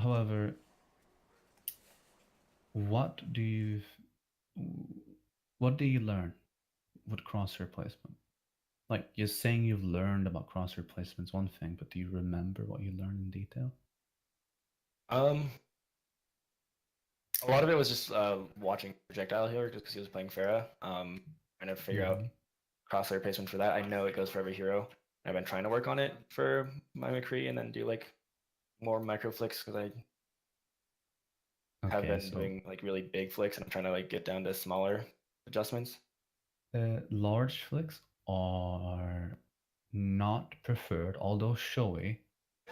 However, what do you what do you learn with crosshair placement? Like, you're saying you've learned about crosshair placement is one thing, but do you remember what you learned in detail? Um, a lot of it was just watching Projectile Healer just because he was playing Pharah. Trying to figure out Mm-hmm. crosshair placement for that. I know it goes for every hero. I've been trying to work on it for my McCree and then do like more micro flicks because I have Okay, been so doing like really big flicks and I'm trying to like get down to smaller adjustments. large flicks are not preferred, although showy.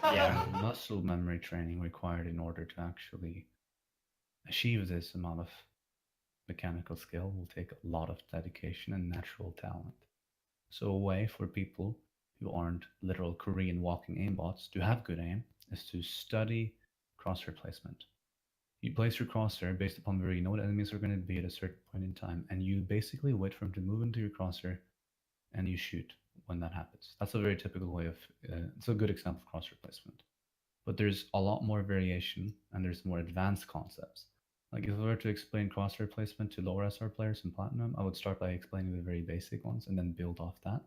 Yeah. Muscle memory training required in order to actually achieve this amount of mechanical skill will take a lot of dedication and natural talent. So a way for people who aren't literal Korean walking aimbots to have good aim is to study crosshair placement. You place your crosshair based upon where you know the enemies are going to be at a certain point in time, and you basically wait for them to move into your crosshair, and you shoot when that happens. That's a very typical way of. It's a good example of crosshair placement. But there's a lot more variation, and there's more advanced concepts. Like if I were to explain crosshair placement to lower SR players in Platinum, I would start by explaining the very basic ones and then build off that.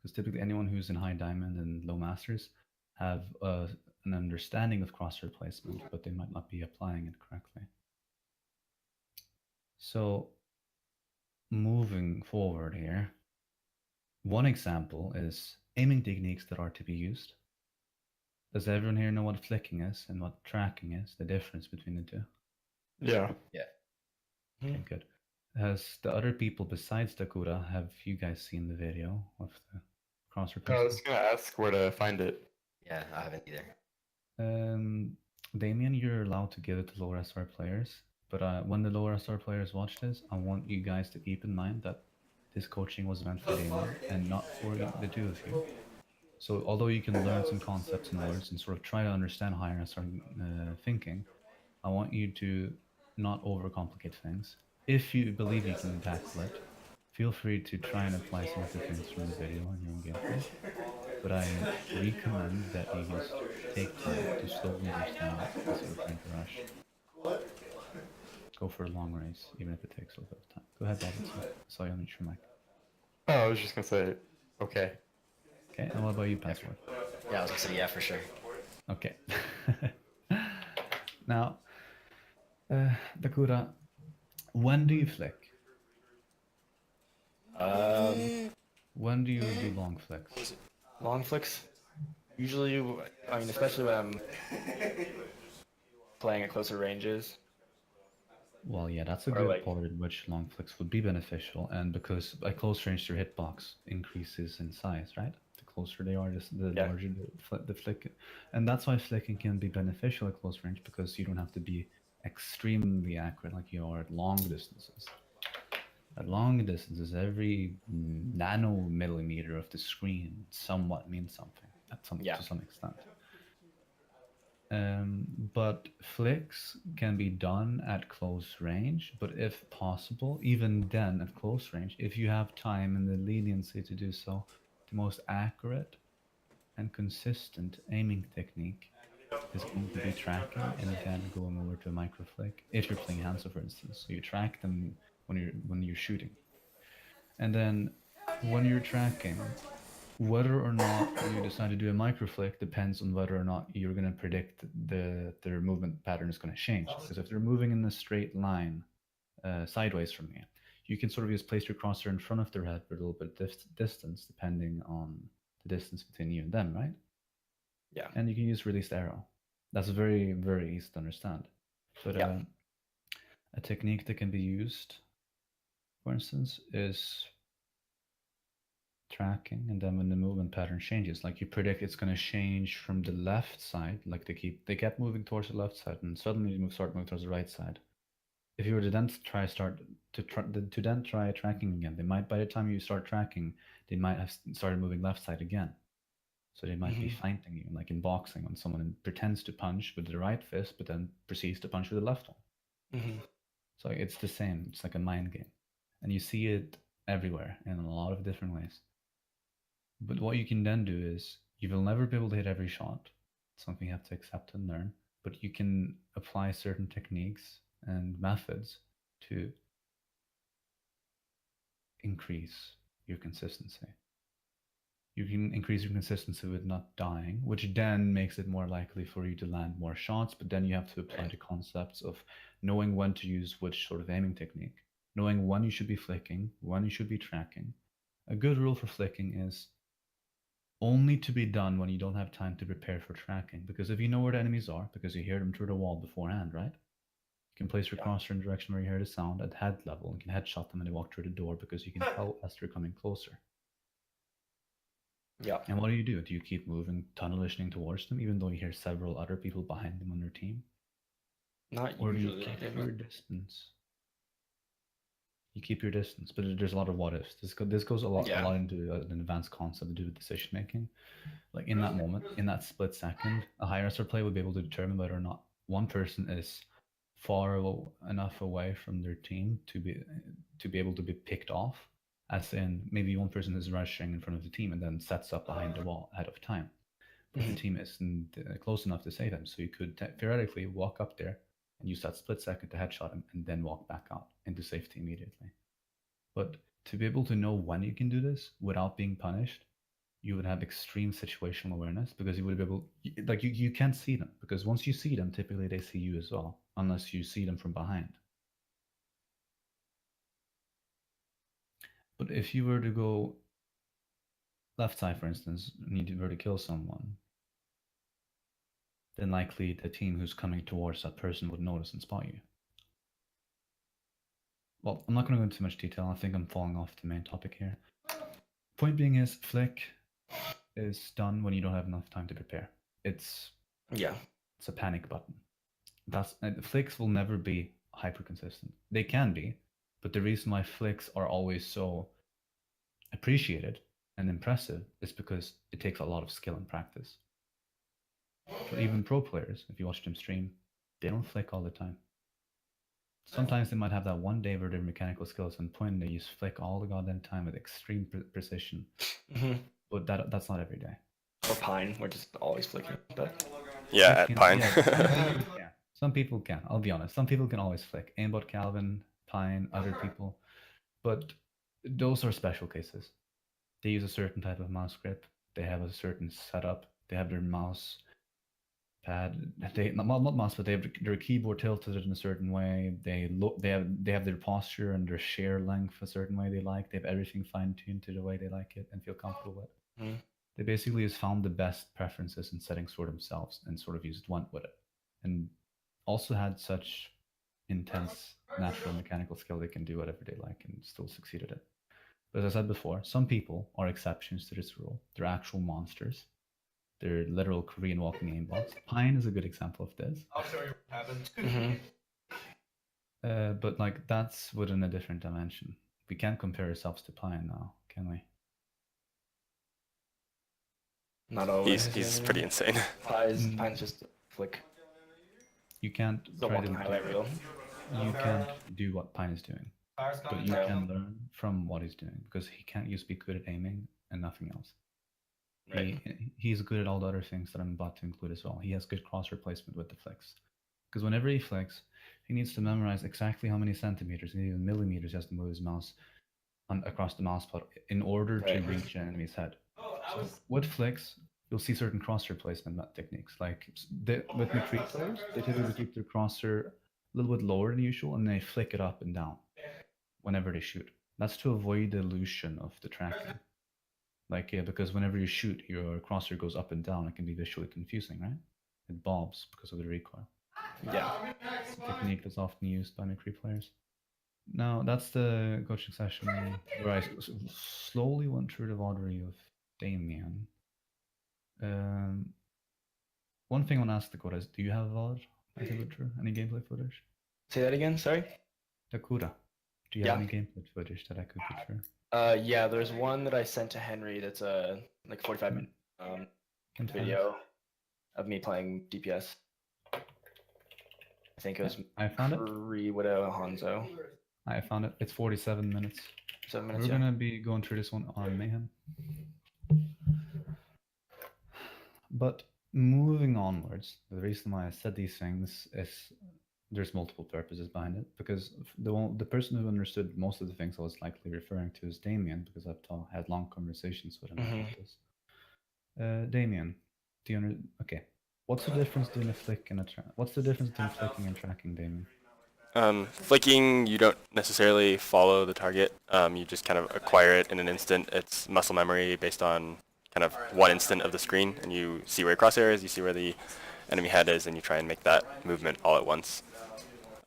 Because typically anyone who's in high diamond and low masters have an understanding of crosshair placement, but they might not be applying it correctly. So moving forward here, one example is aiming techniques that are to be used. Does everyone here know what flicking is and what tracking is, the difference between the two? Yeah. Yeah. Okay, good. Has the other people besides Dakura, have you guys seen the video of the crosshair I was placement? gonna ask where to find it. Yeah, I haven't either. Damien, you're allowed to give it to lower SR players, but when the lower SR players watch this, I want you guys to keep in mind that this coaching was meant for Damien and not for the two of you. So although you can learn some concepts and words and sort of try to understand higher SR thinking, I want you to not overcomplicate things. If you believe you can tackle it, feel free to try and apply some of the things from the video in your own gameplay. But I recommend that you just take time to slowly understand it instead of trying to rush. Go for a long race, even if it takes a little bit of time. Go ahead, David. Saw you on your mic. Oh, I was just gonna say, okay. Okay, and what about you, Password? Yeah, I was gonna say yeah for sure. Okay. Now, Dakura, when do you flick? When do you do long flicks? Long flicks. Usually, I mean, especially when I'm playing at closer ranges. Well, yeah, that's a Or good like, part in which long flicks would be beneficial, and because at close range their hitbox increases in size, right? The closer they are, the yeah. larger the flick, and that's why flicking can be beneficial at close range because you don't have to be extremely accurate like you are at long distances. At long distances, every nanomillimeter of the screen somewhat means something Yeah. to some extent. But flicks can be done at close range, but if possible, even then at close range, if you have time and the leniency to do so, the most accurate and consistent aiming technique is going to be tracking and then going over to a micro flick. If you're playing Hanzo, for instance, so you track them when you're shooting, and then when you're tracking, whether or not you decide to do a microflick depends on whether or not you're going to predict their movement pattern is going to change. Because if they're moving in a straight line sideways from you, you can sort of just place your crosshair in front of their head for a little bit of distance, depending on the distance between you and them, right? Yeah. And you can use released arrow. That's very, very easy to understand. But Yeah. a technique that can be used, for instance, is tracking, and then when the movement pattern changes, like you predict it's going to change from the left side, like they kept moving towards the left side and suddenly start moving towards the right side. If you were to then try tracking again, they might, by the time you start tracking, they might have started moving left side again. So they might be feinting you, like in boxing, when someone pretends to punch with the right fist but then proceeds to punch with the left one. So it's the same. It's like a mind game, and you see it everywhere in a lot of different ways. But what you can then do is you will never be able to hit every shot. It's something you have to accept and learn. but you can apply certain techniques and methods to increase your consistency. You can increase your consistency with not dying, which then makes it more likely for you to land more shots. But then you have to apply the concepts of knowing when to use which sort of aiming technique, knowing when you should be flicking, when you should be tracking. A good rule for flicking is only to be done when you don't have time to prepare for tracking. Because if you know where the enemies are, because you hear them through the wall beforehand, right? You can place your crosshair in the direction where you hear the sound at head level and can headshot them when they walk through the door because you can tell as they're coming closer. Yeah. And what do? Do you keep moving, tunnel visioning towards them, even though you hear several other people behind them on their team? Not Or do you usually. keep your distance? You keep your distance, but there's a lot of what ifs. This goes a lot into an advanced concept to do with decision making. Like in that moment, in that split second, a high wrestler player would be able to determine whether or not one person is far enough away from their team to be able to be picked off. As in, maybe one person is rushing in front of the team and then sets up behind the wall ahead of time. But the team isn't close enough to save him, so you could theoretically walk up there and use that split second to headshot him and then walk back out into safety immediately. But to be able to know when you can do this without being punished, you would have extreme situational awareness because you would be able, like you can't see them because once you see them, typically they see you as well, unless you see them from behind. But if you were to go left side, for instance, and you were to kill someone, then likely the team who's coming towards that person would notice and spot you. Well, I'm not going to go into too much detail. I think I'm falling off the main topic here. Point being is, flick is done when you don't have enough time to prepare. It's a panic button. Flicks will never be hyper consistent. They can be, but the reason why flicks are always so appreciated and impressive is because it takes a lot of skill and practice. So even pro players, if you watch them stream, they don't flick all the time. Sometimes they might have that one day where their mechanical skills on point and they use flick all the goddamn time with extreme precision. But that's not every day. Or Pine, we're just always flicking. But yeah, at Pine. Yeah, some people can. I'll be honest. Some people can always flick. Aimbot Calvin, Pine, other people. But those are special cases. They use a certain type of mouse grip. They have a certain setup. They have their mouse pad. They not mouse, but they have their keyboard tilted in a certain way. They have their posture and their share length a certain way they like. They have everything fine tuned to the way they like it and feel comfortable with. They basically has found the best preferences and settings for themselves and sort of went with it. And also had such intense natural mechanical skill they can do whatever they like and still succeed at it. But as I said before, some people are exceptions to this rule. They're actual monsters. They're literal Korean walking aimbots. Pine is a good example of this. I'll show you what happened. But like that's within a different dimension. We can't compare ourselves to Pine now, can we? Not always. He's pretty insane. Pine's just flick. You can't The walking highlight reel. You can't do what Pine is doing. But you can learn from what he's doing because he can't just be good at aiming and nothing else. Right. He's good at all the other things that I'm about to include as well. He has good cross replacement with the flicks. Because whenever he flicks, he needs to memorize exactly how many centimeters, and even millimeters, he has to move his mouse across the mouse pad in order to reach an enemy's head. So with flicks, you'll see certain cross replacement techniques. Like with McCree players, they typically keep their crosshair a little bit lower than usual, and they flick it up and down whenever they shoot. That's to avoid the illusion of the tracking. Like, yeah, because whenever you shoot, your crosshair goes up and down. It can be visually confusing, right? It bobs because of the recoil. Yeah. It's a technique that's often used by McCree players. Now, that's the coaching session where I slowly went through the vottery of Damien. One thing I want to ask Dakota is, do you have VOD? Any gameplay footage? Say that again, sorry? Dakota, do you have any gameplay footage that I could get through? Yeah, there's one that I sent to Henry that's like a 45-minute video of me playing DPS. I think it was I found it. Widow Hanzo. I found it. It's 47 minutes. 7 minutes. We're gonna be going through this one on Mayhem. But moving onwards, the reason why I said these things is there's multiple purposes behind it. Because the person who understood most of the things I was likely referring to is Damien, because had long conversations with him about this. Damien, do you okay? What's the difference between a flick and a What's the difference between flicking and tracking, Damien? Flicking, you don't necessarily follow the target. You just kind of acquire it in an instant. It's muscle memory based on kind of one instant of the screen, and you see where your crosshair is, you see where the enemy head is, and you try and make that movement all at once.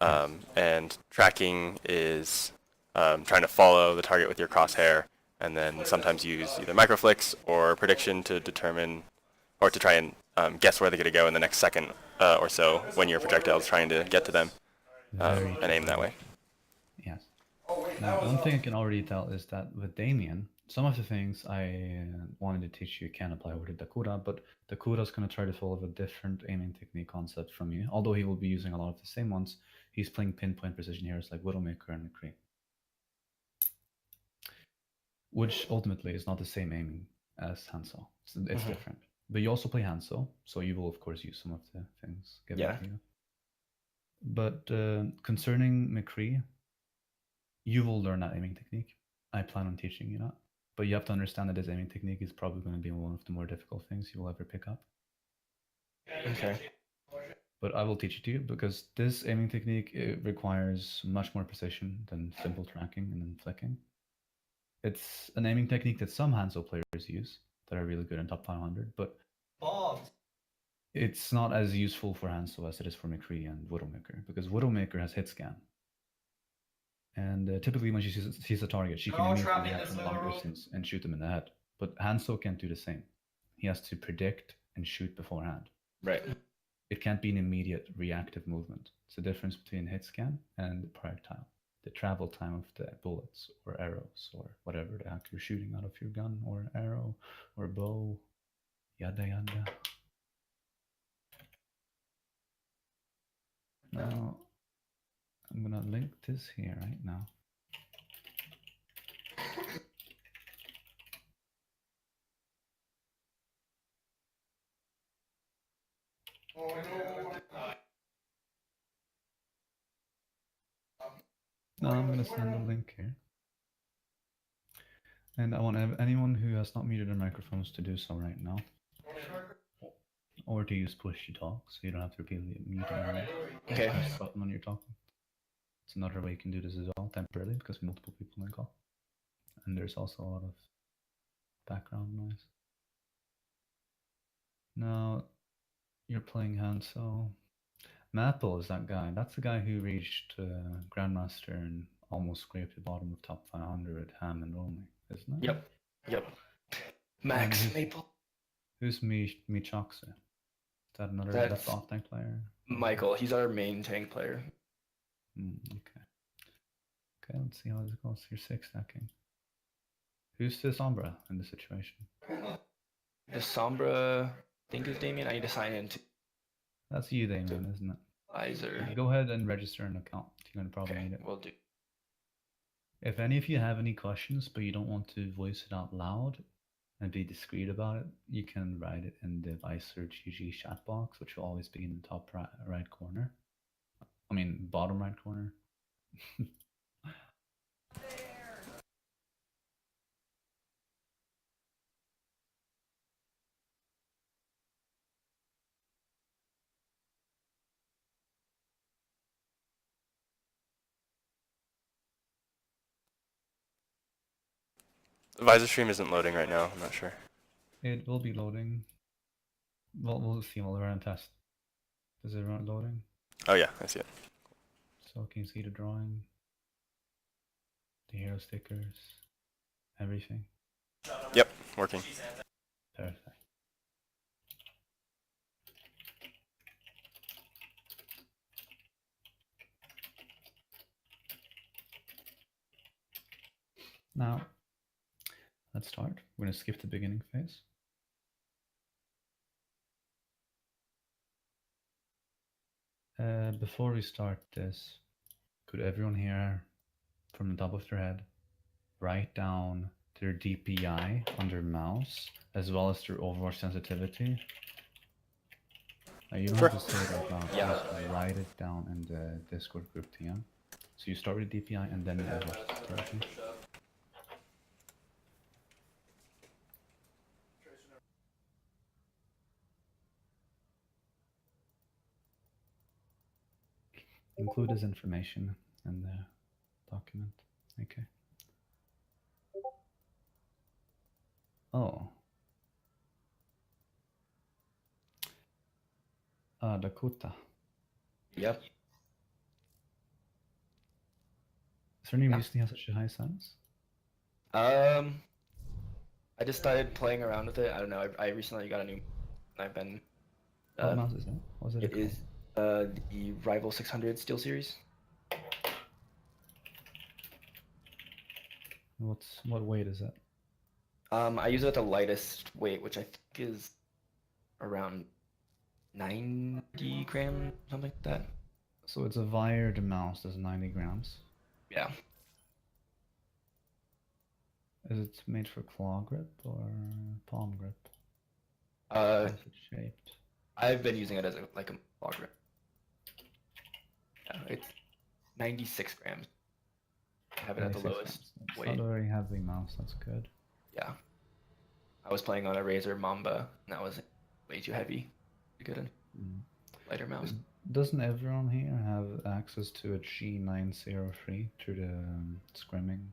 And tracking is trying to follow the target with your crosshair, and then sometimes use either microflicks or prediction to determine, or to try and guess where they're going to go in the next second or so when your projectile is trying to get to them, and aim that way. Yes. Now, one thing I can already tell is that with Damien, some of the things I wanted to teach you can apply over to Dakura, but Dakura's going to try to follow a different aiming technique concept from you. Although he will be using a lot of the same ones, he's playing pinpoint precision heroes like Widowmaker and McCree, which ultimately is not the same aiming as Hanzo. It's different. But you also play Hanzo, so you will of course use some of the things given to you. But concerning McCree, you will learn that aiming technique. I plan on teaching you that. But you have to understand that this aiming technique is probably going to be one of the more difficult things you will ever pick up. Okay. But I will teach it to you because this aiming technique requires much more precision than simple tracking and then flicking. It's an aiming technique that some Hanzo players use that are really good in top 500, but it's not as useful for Hanzo as it is for McCree and Widowmaker, because Widowmaker has hit scan. And typically when she sees a target, she can immediately react from a long distance and shoot them in the head. But Hanzo can't do the same. He has to predict and shoot beforehand. Right. It can't be an immediate reactive movement. It's the difference between hit scan and projectile. The travel time of the bullets or arrows or whatever the heck you're shooting out of your gun or arrow or bow. Yada yada. Now, I'm gonna link this here right now. Now I'm gonna send a link here. And I want anyone who has not muted their microphones to do so right now. Or to use push to talk, so you don't have to repeatedly mute anyone. Okay. Press the button when you're talking. It's another way you can do this as well, temporarily, because multiple people in call. And there's also a lot of background noise. Now, you're playing Hanzo. Maple is that guy. That's the guy who reached Grandmaster and almost scraped the bottom of top 500 Hammond only, isn't it? Yep. Max Maple. Who's Michokse? Is that another left off tank player? Michael. He's our main tank player. Okay. Okay, let's see how this goes. You're 6 stacking. Who's the Sombra in this situation? The Sombra, I think is Damien. I need to sign in to. That's you, Damien, isn't it? Lizer. Go ahead and register an account. You're going to probably need it. We'll do. If any of you have any questions, but you don't want to voice it out loud and be discreet about it, you can write it in the Vicer GG chat box, which will always be in the top right corner. I mean, bottom right corner. The Visor stream isn't loading right now. I'm not sure. It will be loading. Well, we'll see while we're on test. Is it loading? Oh yeah, I see it. So can you see the drawing? The hero stickers? Everything? Yep, working. Perfect. Now, let's start. We're going to skip the beginning phase. Before we start this, could everyone here, from the top of their head, write down their DPI on their mouse, as well as their Overwatch sensitivity? You don't Sure. have to say it out loud. Yeah. Just write it down in the Discord group TM. So you start with DPI and then Overwatch sensitivity. Include this information in the document. Okay. Oh. Dakota. Yep. Is there any Yeah. reason he has such a high sense? I just started playing around with it. I don't know. I recently got a new. I've been. What mouse is that? What was it? It is the Rival 600 Steel Series. What weight is it? I use it at the lightest weight, which I think is around 90 grams, something like that. So it's a wired mouse that's 90 grams. Yeah. Is it made for claw grip or palm grip? Uh, How's it shaped? I've been using it as a claw grip. Yeah, it's 96 grams. I have it at the 96 lowest grams. It's weight. not a very heavy mouse. That's good. Yeah. I was playing on a Razer Mamba, and that was way too heavy to get a Mm. lighter mouse. Doesn't everyone here have access to a G903 through the scrimming?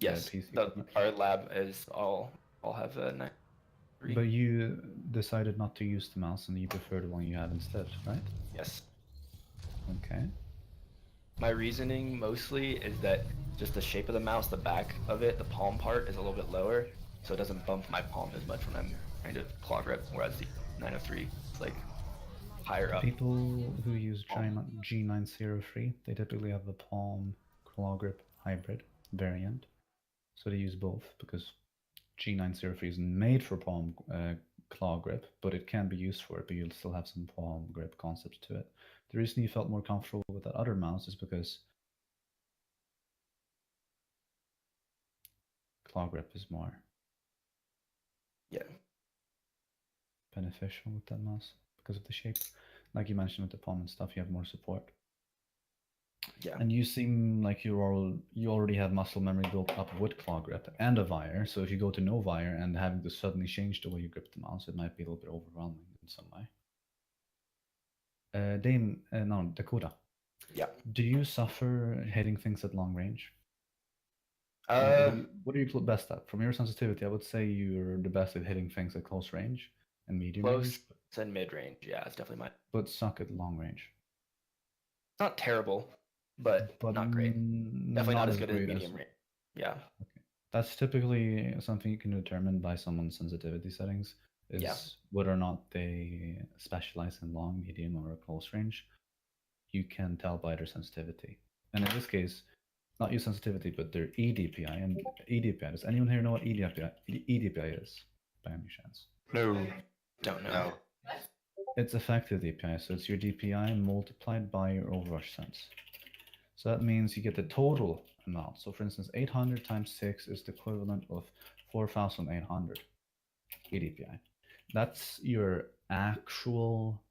the Yes, PC? our lab is all have a 9. But you decided not to use the mouse and you prefer the one you have instead, right? Yes. Okay. My reasoning mostly is that just the shape of the mouse, the back of it, the palm part is a little bit lower, so it doesn't bump my palm as much when I'm trying to claw grip, whereas the 903 is like higher up. People who use G903, they typically have a palm claw grip hybrid variant. So they use both because G903 isn't made for palm claw grip, but it can be used for it, but you'll still have some palm grip concepts to it. The reason you felt more comfortable with that other mouse is because claw grip is more Yeah. beneficial with that mouse because of the shape. Like you mentioned with the palm and stuff, you have more support. Yeah. And you seem like you already have muscle memory built up with claw grip and a wire. So if you go to no wire and having to suddenly change the way you grip the mouse, it might be a little bit overwhelming in some way. Dakota. Yeah. Do you suffer hitting things at long range? What are you best at? From your sensitivity, I would say you're the best at hitting things at close range and medium Close range, and mid range. Yeah, it's definitely mine. but suck at long range. It's not terrible, but not great. Definitely not as good as great medium range. Yeah. That's typically something you can determine by someone's sensitivity settings, is Yeah. whether or not they specialize in long, medium, or close range. You can tell by their sensitivity. And in this case, not your sensitivity, but their EDPI. And EDPI, does anyone here know what EDPI is, by any chance? No. Don't know. It's effective DPI, so it's your DPI multiplied by your Overwatch sense. So that means you get the total amount. So for instance, 800 times 6 is the equivalent of 4,800 EDPI. That's your actual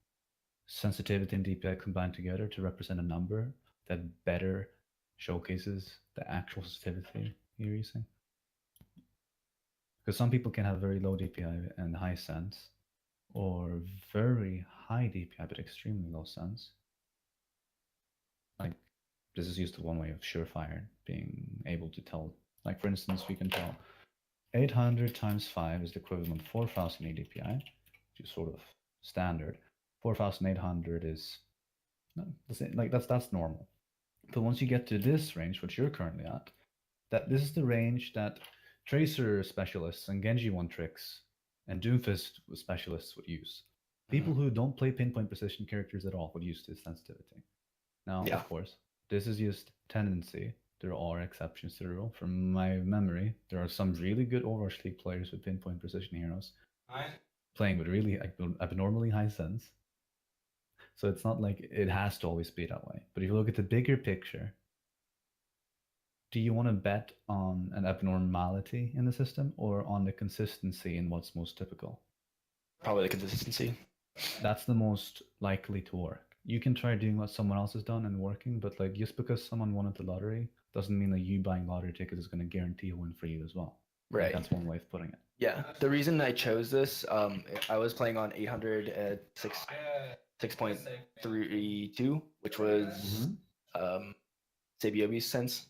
sensitivity and DPI combined together to represent a number that better showcases the actual sensitivity you're using. Because some people can have very low DPI and high sense, or very high DPI but extremely low sense. Like, this is used to one way of surefire, being able to tell. Like, for instance, we can tell 800 times 5 is the equivalent of 4,000 EDPI, which is sort of standard. 4,800 is like that's normal. But once you get to this range, which you're currently at, this is the range that Tracer specialists and Genji one tricks and Doomfist specialists would use. People who don't play pinpoint precision characters at all would use this sensitivity. Now, Yeah. of course, this is just tendency. There are exceptions to the rule. From my memory, there are some really good Overwatch League players with pinpoint precision heroes playing with really abnormally high sense. So it's not like it has to always be that way. But if you look at the bigger picture, do you want to bet on an abnormality in the system or on the consistency in what's most typical? Probably the consistency. that's the most likely to work. You can try doing what someone else has done and working, but like just because someone won at the lottery doesn't mean that you buying lottery tickets is going to guarantee a win for you as well. Like, Right. that's one way of putting it. Yeah. The reason I chose this, I was playing on 800 at 6.32, which was Sabiobi's sense.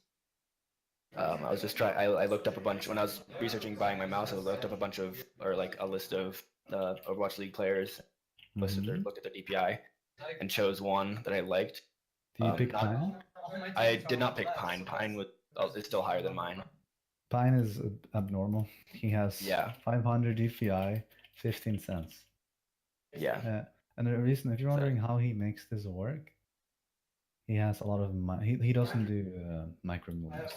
I was just trying. I looked up a bunch when I was researching buying my mouse. I looked up a bunch of, or like a list of Overwatch League players, looked at their DPI, and chose one that I liked. Do you pick Pine? I did not pick Pine. Pine is still higher than mine. Pine is abnormal. He has Yeah. 500 DPI, 15 cents. Yeah. And the reason, if you're wondering how he makes this work, he has a lot of he doesn't do micro movements.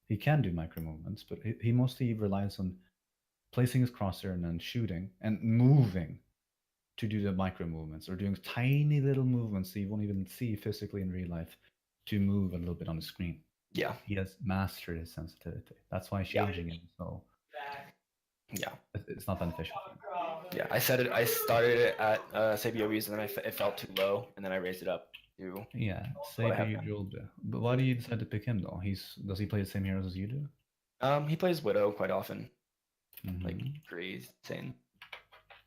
He can do micro movements, but he mostly relies on placing his crosshair and then shooting and moving to do the micro movements, or doing tiny little movements that you won't even see physically in real life to move a little bit on the screen. Yeah. He has mastered his sensitivity. That's why changing it. So yeah, it's not beneficial. Yeah, I started it at Sabiobi's, and then it felt too low, and then I raised it up to. Yeah, Sabio drilled. But why do you decide to pick him though? Does he play the same heroes as you do? He plays Widow quite often, like crazy, insane,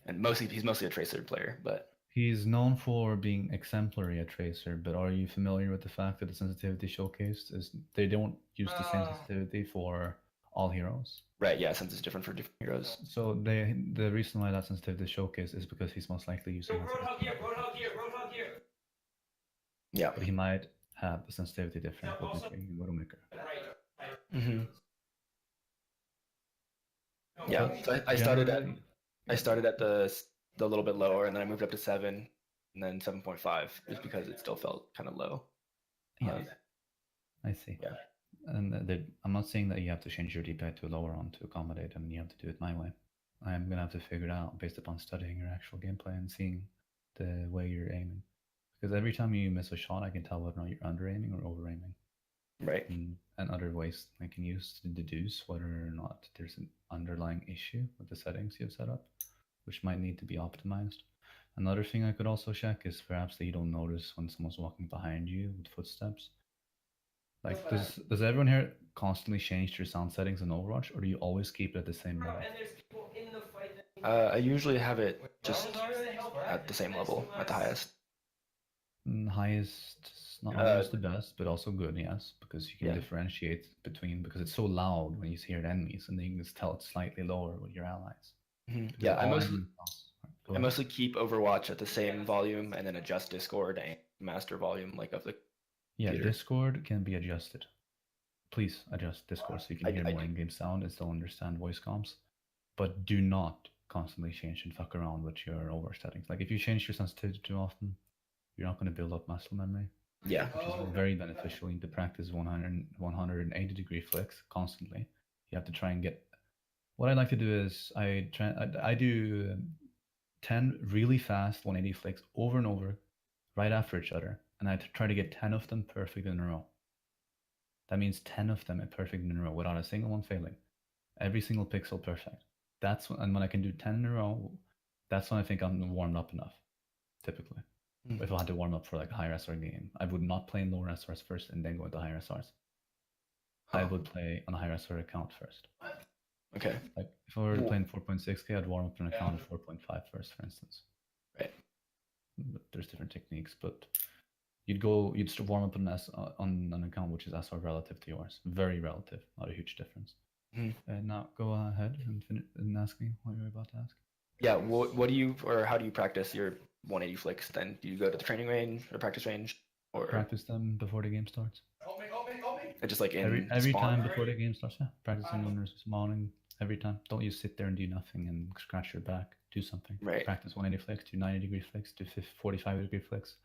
and he's mostly a Tracer player, but. He's known for being exemplary at Tracer, but are you familiar with the fact that the sensitivity showcased is they don't use the same sensitivity for all heroes? Right, yeah, since it's different for different heroes. So the reason why that sensitivity is showcased is because he's most likely using that. Yeah. But he might have the sensitivity different with Widowmaker. Yeah, so I started at the little bit lower, and then I moved up to 7, and then 7.5, just because it still felt kind of low. Yeah, I see. Yeah, and I'm not saying that you have to change your DPI to a lower one to accommodate, and you have to do it my way. I'm gonna have to figure it out based upon studying your actual gameplay and seeing the way you're aiming. Because every time you miss a shot, I can tell whether or not you're under aiming or over aiming. Right. And other ways I can use to deduce whether or not there's an underlying issue with the settings you've set up, which might need to be optimized. Another thing I could also check is perhaps that you don't notice when someone's walking behind you with footsteps. Like, does everyone here constantly change their sound settings in Overwatch, or do you always keep it at the same level? I usually have it just at the same level, at the highest. Highest, not always the best, but also good, yes, because you can differentiate between, because it's so loud when you hear enemies, and then you can just tell it's slightly lower with your allies. Yeah, I mostly keep Overwatch at the same volume, and then adjust Discord and master volume of the. Yeah, computer. Discord can be adjusted. Please adjust Discord so you can hear more in-game sound and still understand voice comms, but do not constantly change and fuck around with your Overwatch settings. Like, if you change your sensitivity too often, you're not going to build up muscle memory. Yeah. Which is very beneficial. You need to practice 180 degree flicks constantly. You have to try and get. What I like to do is I do 10 really fast 180 flicks over and over, right after each other, and I try to get 10 of them perfect in a row. That means 10 of them are perfect in a row without a single one failing. Every single pixel perfect. And when I can do 10 in a row, that's when I think I'm warmed up enough, typically. If I had to warm up for like a higher SR game, I would not play in lower SRs first and then go into higher SRs. I would play on a higher SR account first. Okay. Like, if I were playing 4.6k, I'd warm up an account at 4.5 first, for instance. Right. But there's different techniques, but you'd still warm up on an account which is SR relative to yours. Very relative, not a huge difference. And now go ahead and ask me what you're about to ask. Yeah, what do you, or how do you practice your 180 flicks then? Do you go to the training range or practice range? Or practice them before the game starts. Just like every time before the game starts, yeah. Practicing when there's spawning every time. Don't you sit there and do nothing and scratch your back. Do something. Right. Practice 180 flicks, do 90 degree flicks, do 45 degree flicks.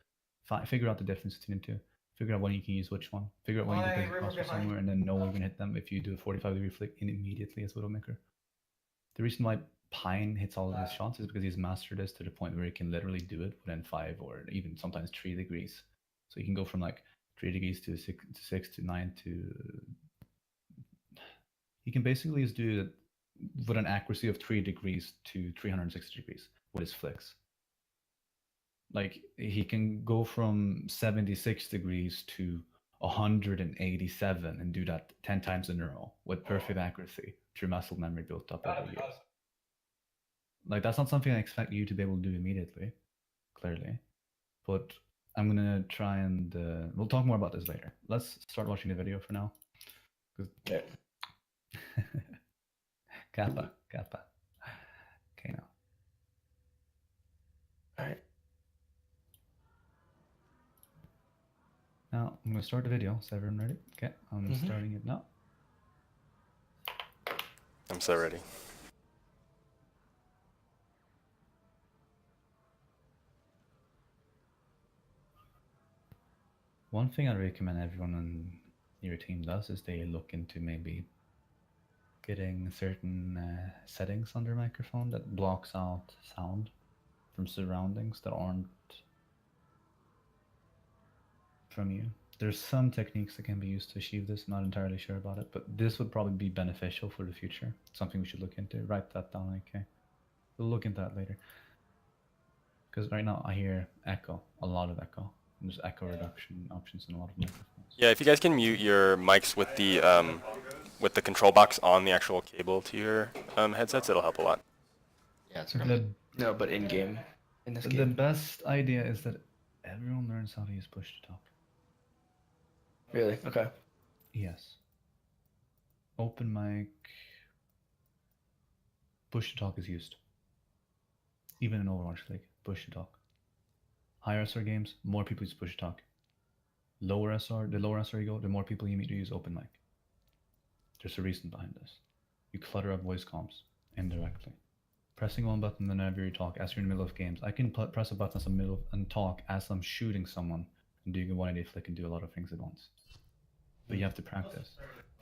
Figure out the difference between the two. Figure out when you can use which one. Figure out when you can place a crosshair somewhere and then know when you can hit them if you do a 45 degree flick immediately as Widowmaker. The reason why Pine hits all of his shots is because he's mastered this to the point where he can literally do it within 5 or even sometimes 3 degrees. So you can go from like 3 degrees to 6 to 9 to. He can basically just do it with an accuracy of 3 degrees to 360 degrees with his flicks. Like he can go from 76 degrees to 187 and do that 10 times in a row with perfect accuracy through muscle memory built up over years. Like that's not something I expect you to be able to do immediately, clearly. But I'm gonna try and we'll talk more about this later. Let's start watching the video for now. Okay. Kappa. Okay, now. Alright. Now I'm gonna start the video. Is everyone ready? Okay, I'm starting it now. I'm so ready. One thing I recommend everyone in your team does is they look into maybe getting certain settings on their microphone that blocks out sound from surroundings that aren't from you. There's some techniques that can be used to achieve this. I'm not entirely sure about it, but this would probably be beneficial for the future. Something we should look into. Write that down, okay? We'll look into that later. Because right now I hear echo, a lot of echo. There's echo reduction options in a lot of microphones. Yeah, if you guys can mute your mics with the control box on the actual cable to your headsets, it'll help a lot. Yeah, it's The, but in game, in this the game. best idea is that everyone learns how to use push to talk. Really? Okay. Yes. Open mic, push to talk is used. Even in Overwatch League, push to talk. Higher SR games, more people use push to talk. Lower SR, the lower SR you go, the more people you meet to use open mic. There's a reason behind this. You clutter up voice comms indirectly. Pressing one button whenever you talk, as you're in the middle of games. I can press a button as I'm middle and talk as I'm shooting someone and doing a 180 flick and do a lot of things at once. But you have to practice.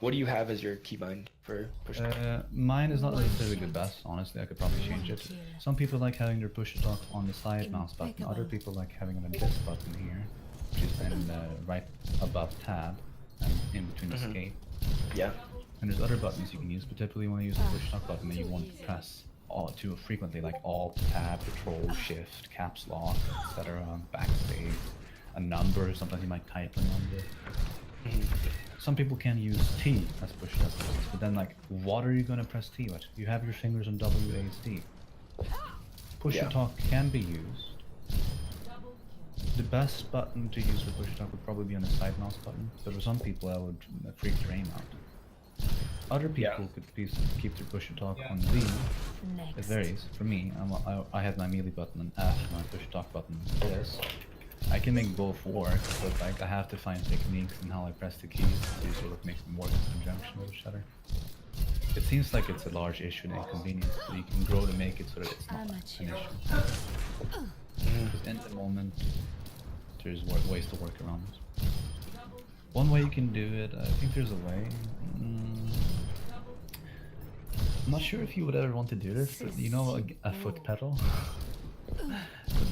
What do you have as your keybind for push to talk? Mine is not necessarily the best, honestly. I could probably change it. Some people like having their push to talk on the side mouse button. Other people like having it on this button here, which is in right above tab and in between escape. Yeah. And there's other buttons you can use, but typically when you use the push to talk button, then you won't press too frequently, like Alt, Tab, Control, Shift, Caps Lock, etc. Backspace, a number. Sometimes you might type a number. Some people can use T as push to talk, but then like, what are you gonna press T with? You have your fingers on WASD. Push to talk can be used. The best button to use for push to talk would probably be on the side mouse button, but for some people that would freak their aim out. Other people could keep their push to talk on V. It varies. For me, I have my melee button and F, my push to talk button this. I can make both work, but like I have to find techniques in how I press the keys to sort of make them work in conjunction with each other. It seems like it's a large issue and inconvenience, but you can grow to make it so that it's not an issue. Because in the moment, there's ways to work around it. One way you can do it, I think there's a way. I'm not sure if you would ever want to do this, but you know a foot pedal?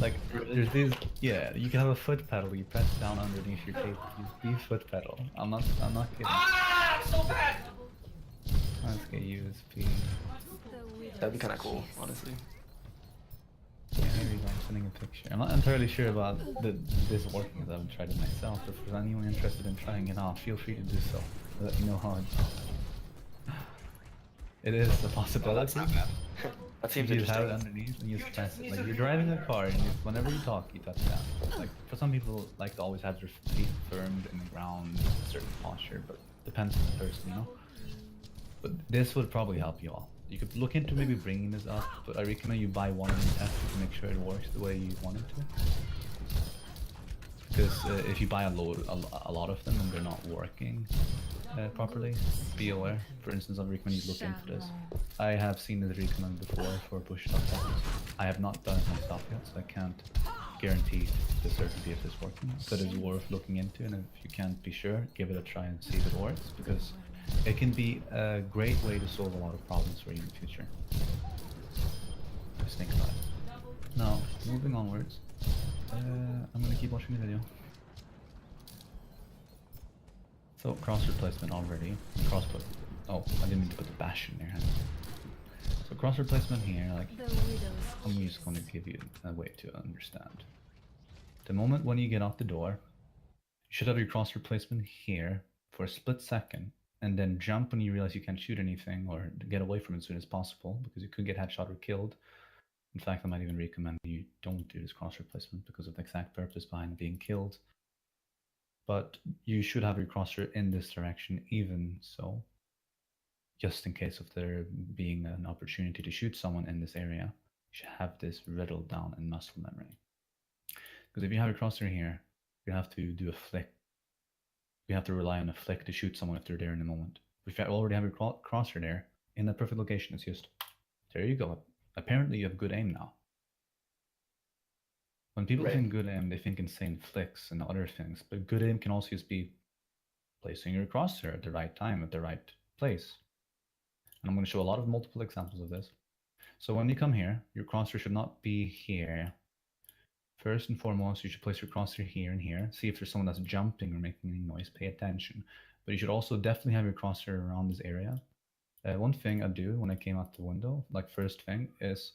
Like, there's these, yeah, you can have a foot pedal, you press down underneath your table, use the foot pedal. I'm not kidding. Ah, so bad! Let's get USB. That'd be kind of cool, honestly. Yeah, maybe I'm sending a picture. I'm not entirely sure about this working, as I haven't tried it myself, but if there's anyone interested in trying it out, feel free to do so. Let me know how it is a possibility. That's not bad. That seems You just have interesting. it underneath and you just press it. Like you're driving a car and whenever you talk, you touch down. Like for some people, like to always have their feet firmed in the ground, a certain posture, but depends on the person, you know. But this would probably help you all. You could look into maybe bringing this up, but I recommend you buy one and test it to make sure it works the way you want it to. Because if you buy a lot of them and they're not working properly, be aware. For instance, I recommend you look into this. I have seen this recommended before for push to talk. I have not done it myself yet, so I can't guarantee the certainty if it's working. But it's worth looking into, and if you can't be sure, give it a try and see if it works, because it can be a great way to solve a lot of problems for you in the future. Just think about it. Now, moving onwards, I'm gonna keep watching the video. So crosshair placement already. Oh, I didn't mean to put the bash in there. So crosshair placement here, like I'm just going to give you a way to understand. The moment when you get out the door, you should have your crosshair placement here for a split second, and then jump when you realize you can't shoot anything or get away from it as soon as possible because you could get headshot or killed. In fact, I might even recommend you don't do this crosshair placement because of the exact purpose behind being killed. But you should have your crosshair in this direction even so, just in case of there being an opportunity to shoot someone in this area. You should have this riddled down in muscle memory. Because if you have your crosshair here, you have to do a flick. You have to rely on a flick to shoot someone if they're there in a moment. If you already have your crosshair there, in the perfect location, it's just, there you go. Apparently you have good aim now. When people Right. think good aim, they think insane flicks and other things, but good aim can also just be placing your crosshair at the right time, at the right place. And I'm going to show a lot of multiple examples of this. So when you come here, your crosshair should not be here. First and foremost, you should place your crosshair here and here. See if there's someone that's jumping or making any noise, pay attention. But you should also definitely have your crosshair around this area. One thing I'd do when I came out the window, like first thing, is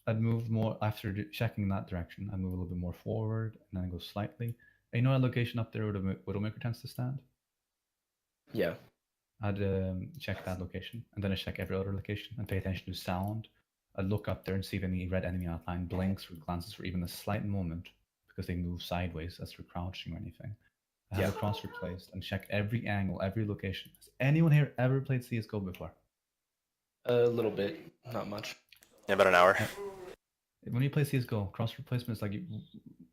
I'd move more, after checking that direction, I'd move a little bit more forward, and then I go slightly. And you know that location up there where the Widowmaker tends to stand? Yeah. I'd check that location, and then I check every other location and pay attention to sound. I'd look up there and see if any red enemy outline blinks or glances for even a slight moment because they move sideways as they're crouching or anything. I have a crosshair placed and check every angle, every location. Has anyone here ever played CSGO before? A little bit, not much. Yeah, about an hour. When you play CSGO, crosshair placement is like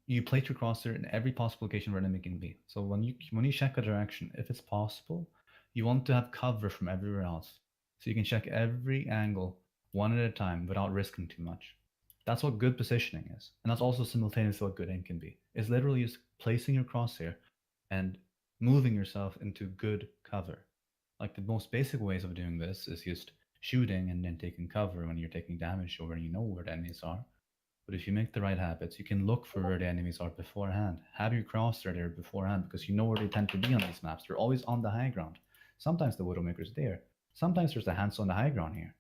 you place your crosshair in every possible location where an enemy can be. So when you check a direction, if it's possible, you want to have cover from everywhere else. So you can check every angle one at a time without risking too much. That's what good positioning is. And that's also simultaneously what good aim can be. It's literally just placing your crosshair and moving yourself into good cover. Like the most basic ways of doing this is just shooting and then taking cover when you're taking damage or when you know where the enemies are. But if you make the right habits, you can look for where the enemies are beforehand. Have your crosshair there beforehand because you know where they tend to be on these maps. They're always on the high ground. Sometimes the Widowmaker's there. Sometimes there's a Hands on the high ground here.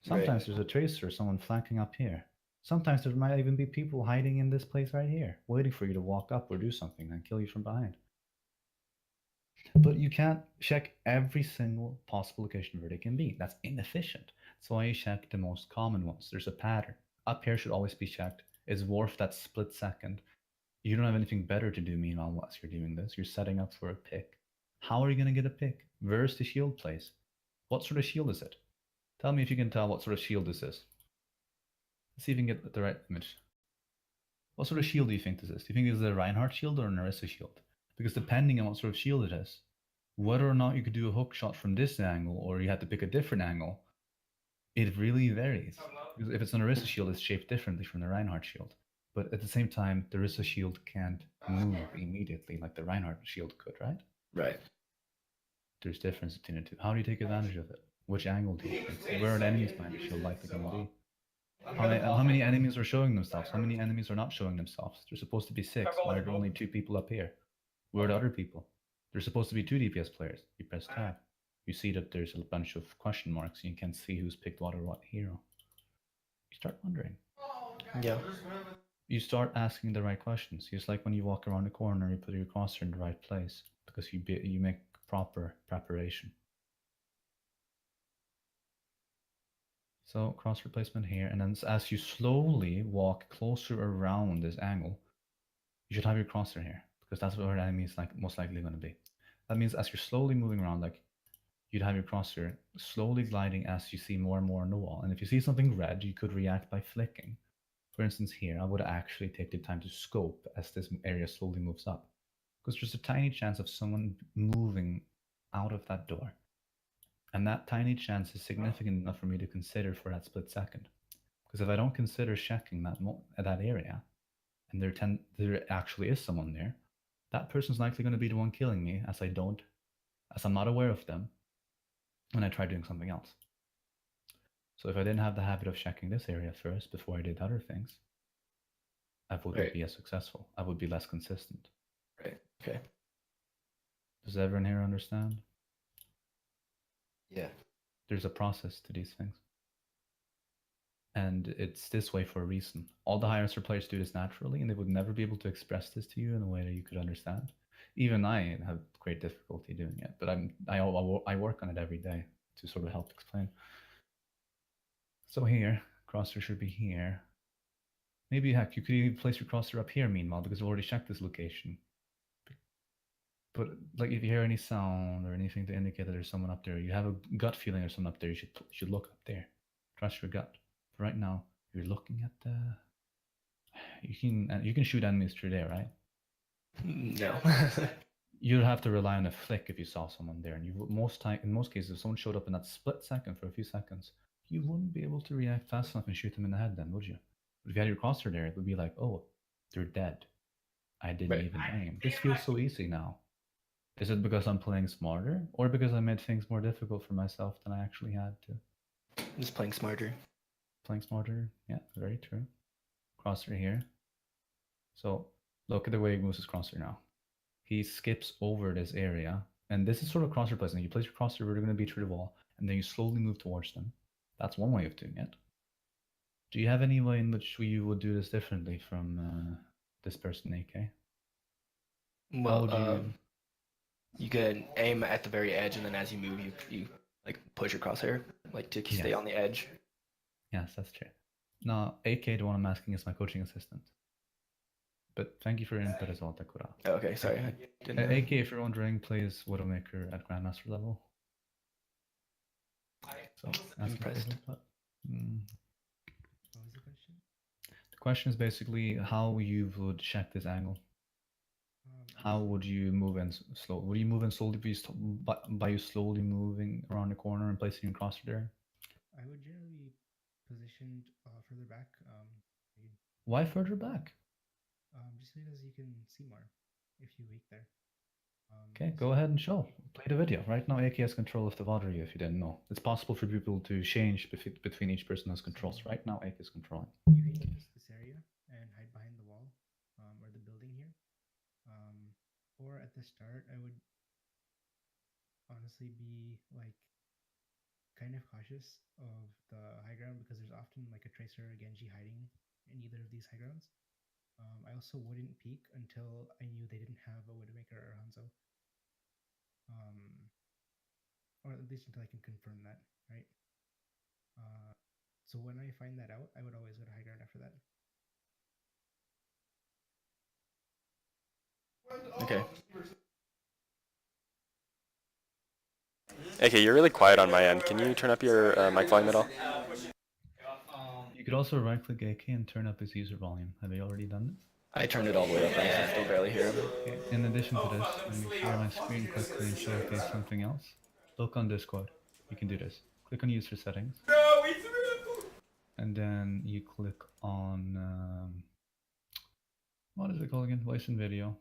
Sometimes there's a Tracer, someone flanking up here. Sometimes there might even be people hiding in this place right here, waiting for you to walk up or do something and kill you from behind. But you can't check every single possible location where they can be. That's inefficient. That's why you check the most common ones. There's a pattern. Up here should always be checked. Is Wharf that split second? You don't have anything better to do meanwhile whilst you're doing this. You're setting up for a pick. How are you going to get a pick? Where's the shield place? What sort of shield is it? Tell me if you can tell what sort of shield this is. Let's see if we can get the right image. What sort of shield do you think this is? Do you think this is a Reinhardt shield or an Orisa shield? Because depending on what sort of shield it is, whether or not you could do a hook shot from this angle or you had to pick a different angle, it really varies. Because if it's an Orisa shield, it's shaped differently from the Reinhardt shield. But at the same time, the Orisa shield can't move immediately like the Reinhardt shield could, right? Right. There's difference between the two. How do you take advantage of it? Which angle do you take? Where are the enemies behind the shield likely going to be? How many enemies are showing themselves? How many enemies are not showing themselves? There's supposed to be 6. Why are there only 2 people up here? Where are the other people? There's supposed to be 2 DPS players. You press tab. You see that there's a bunch of question marks and you can't see who's picked what or what hero. You start wondering. Yeah. You start asking the right questions. Just like when you walk around the corner, you put your crosshair in the right place because you make proper preparation. So cross replacement here, and then as you slowly walk closer around this angle, you should have your crosshair here because that's where the enemy is most likely going to be. That means as you're slowly moving around, like you'd have your crosshair slowly gliding as you see more and more on the wall. And if you see something red, you could react by flicking. For instance, here I would actually take the time to scope as this area slowly moves up, because there's a tiny chance of someone moving out of that door. And that tiny chance is significant enough for me to consider for that split second. Because if I don't consider checking that area, and there actually is someone there, that person's likely going to be the one killing me, as I'm not aware of them when I try doing something else. So if I didn't have the habit of checking this area first before I did other things, I wouldn't be as successful. I would be less consistent. Right. Okay. Does everyone here understand? Yeah. There's a process to these things. And it's this way for a reason. All the higher master players do this naturally, and they would never be able to express this to you in a way that you could understand. Even I have great difficulty doing it, but I work on it every day to sort of help explain. So here, crosshair should be here. Maybe heck, you could even place your crosshair up here. Meanwhile, because we already checked this location. But like, if you hear any sound or anything to indicate that there's someone up there, you have a gut feeling there's someone up there. You should look up there. Trust your gut. But right now, you're looking at the. You can shoot enemies through there, right? No. You'd have to rely on a flick if you saw someone there, and in most cases, if someone showed up in that split second for a few seconds, you wouldn't be able to react fast enough and shoot them in the head, then, would you? But if you had your crosshair there, it would be like, oh, they're dead. I didn't Right. even aim. This feels so easy now. Is it because I'm playing smarter, or because I made things more difficult for myself than I actually had to? Just playing smarter. Playing smarter, yeah, very true. Crosshair here. So look at the way he moves his crosshair now. He skips over this area, and this is sort of crosshair placement. You place your crosshair where they're going to be through the wall, and then you slowly move towards them. That's one way of doing it. Do you have any way in which you would do this differently from this person, AK? Well, would you can aim at the very edge, and then as you move, you like push your crosshair, like to stay Yes. on the edge. Yes, that's true. Now, AK, the one I'm asking, is my coaching assistant. But thank you for your input as well, Takura. Oh, okay, sorry. I didn't know. AK, if you're wondering, plays Widowmaker at Grandmaster level. So, I'm impressed. What was the question? The question is basically how you would check this angle. How would you move in slow? Would you move in slowly by you slowly moving around the corner and placing your crosshair there? I would generally be positioned further back. Why further back? Just because you can see more if you wait there. Okay, go ahead and show. Play the video. Right now, AK has control of the VOD review, if you didn't know. It's possible for people to change between each person has controls. Right now, AK is controlling. You can use this area and hide behind the wall or the building here. Or at the start, I would honestly be like kind of cautious of the high ground because there's often like a Tracer or Genji hiding in either of these high grounds. I also wouldn't peek until I knew they didn't have a Widowmaker or Hanzo. Or at least until I can confirm that, right? So when I find that out, I would always go to high ground after that. Okay. Okay, you're really quiet on my end. Can you turn up your mic volume at all? You could also right-click AK and turn up his user volume. Have you already done this? I turned it all the way up. I can still barely hear him. Okay. In addition to this, let me share my screen quickly and showcase something else. Look on Discord. You can do this. Click on user settings. And then you click on what is it called again? Voice and video.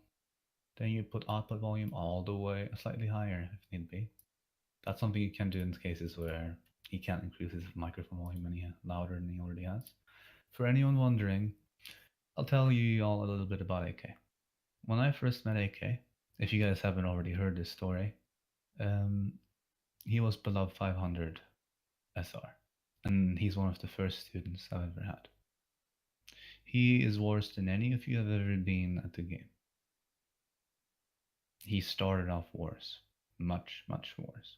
Then you put output volume all the way slightly higher if need be. That's something you can do in cases where he can't increase his microphone volume any louder than he already has. For anyone wondering, I'll tell you all a little bit about AK. When I first met AK, if you guys haven't already heard this story, he was below 500 SR, and he's one of the first students I've ever had. He is worse than any of you have ever been at the game. He started off worse, much, much worse.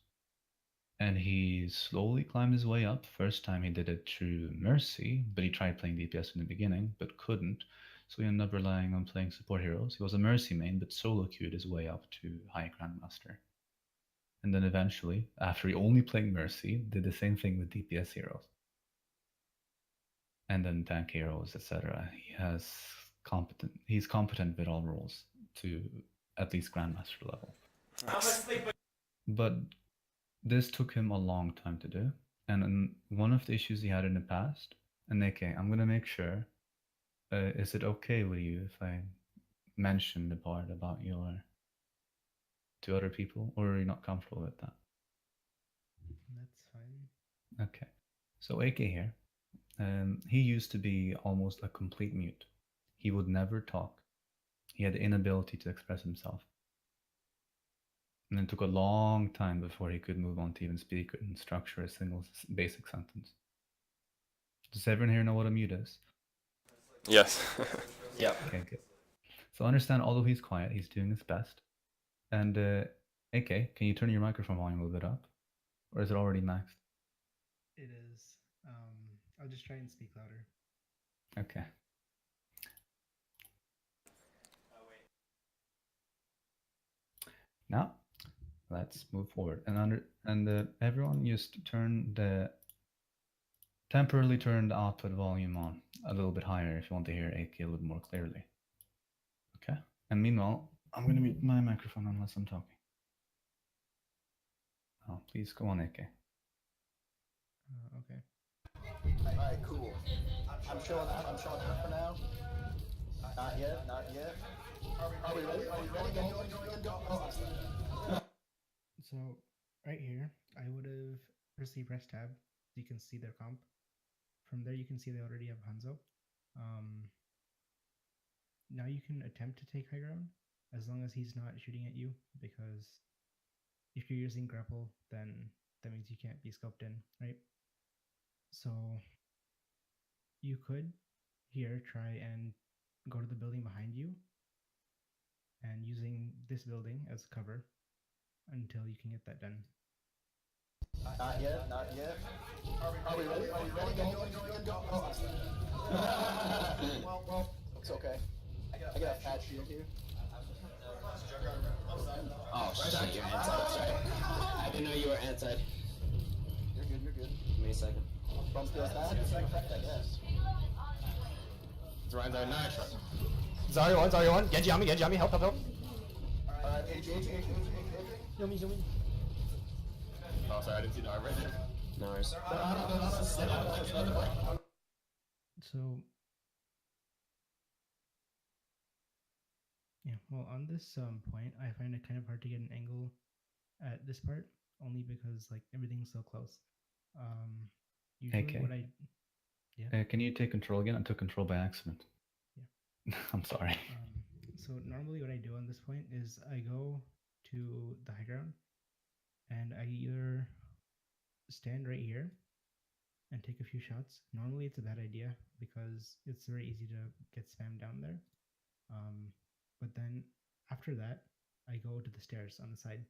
And he slowly climbed his way up. First time he did it through Mercy, but he tried playing DPS in the beginning, but couldn't. So he ended up relying on playing support heroes. He was a Mercy main, but solo queued his way up to High Grandmaster. And then eventually, after he only played Mercy, did the same thing with DPS heroes. And then tank heroes, etc. He's competent with all roles to at least Grandmaster level. But this took him a long time to do. And one of the issues he had in the past, and AK, I'm going to make sure, is it okay with you if I mention the part about to other people, or are you not comfortable with that? That's fine. Okay. So AK here, he used to be almost a complete mute. He would never talk. He had the inability to express himself. And it took a long time before he could move on to even speak and structure a single basic sentence. Does everyone here know what a mute is? Yes. Yep. Okay, good. So understand, although he's quiet, he's doing his best. And AK, can you turn your microphone volume a little bit up? Or is it already maxed? It is. I'll just try and speak louder. Okay. Now, let's move forward. And everyone just temporarily turn the output volume on a little bit higher if you want to hear AK a little more clearly. Okay. And meanwhile, I'm going to mute my microphone unless I'm talking. Oh, please go on, AK. Okay. Alright, cool. I'm showing out for now. Not yet, not yet. Are we ready? Are we ready? Go. So right here, I would have firstly pressed tab. So you can see their comp. From there, you can see they already have Hanzo. Now you can attempt to take high ground as long as he's not shooting at you, because if you're using grapple, then that means you can't be scoped in, right? So you could here try and go to the building behind you and using this building as cover until you can get that done. Not yet, not yet. Are we ready? Are we ready? Go. Well, it's okay. I got a fat shield here. Oh shit, you're anti. Sorry. I didn't know you were anti. You're good, you're good. Give me a second. Bump feels bad, it's an effect, I guess. It's Ryan's are nice. Zarya 1. Genji on me, help. H. Heal me. Oh, sorry, I didn't see the armor. No worries. So yeah, well, on this point, I find it kind of hard to get an angle at this part, only because like everything's so close. Usually AK. what I Can you take control again? I took control by accident. Yeah. I'm sorry. So normally what I do on this point is I go to the high ground and I either stand right here and take a few shots. Normally it's a bad idea because it's very easy to get spammed down there. But then after that, I go to the stairs on the side.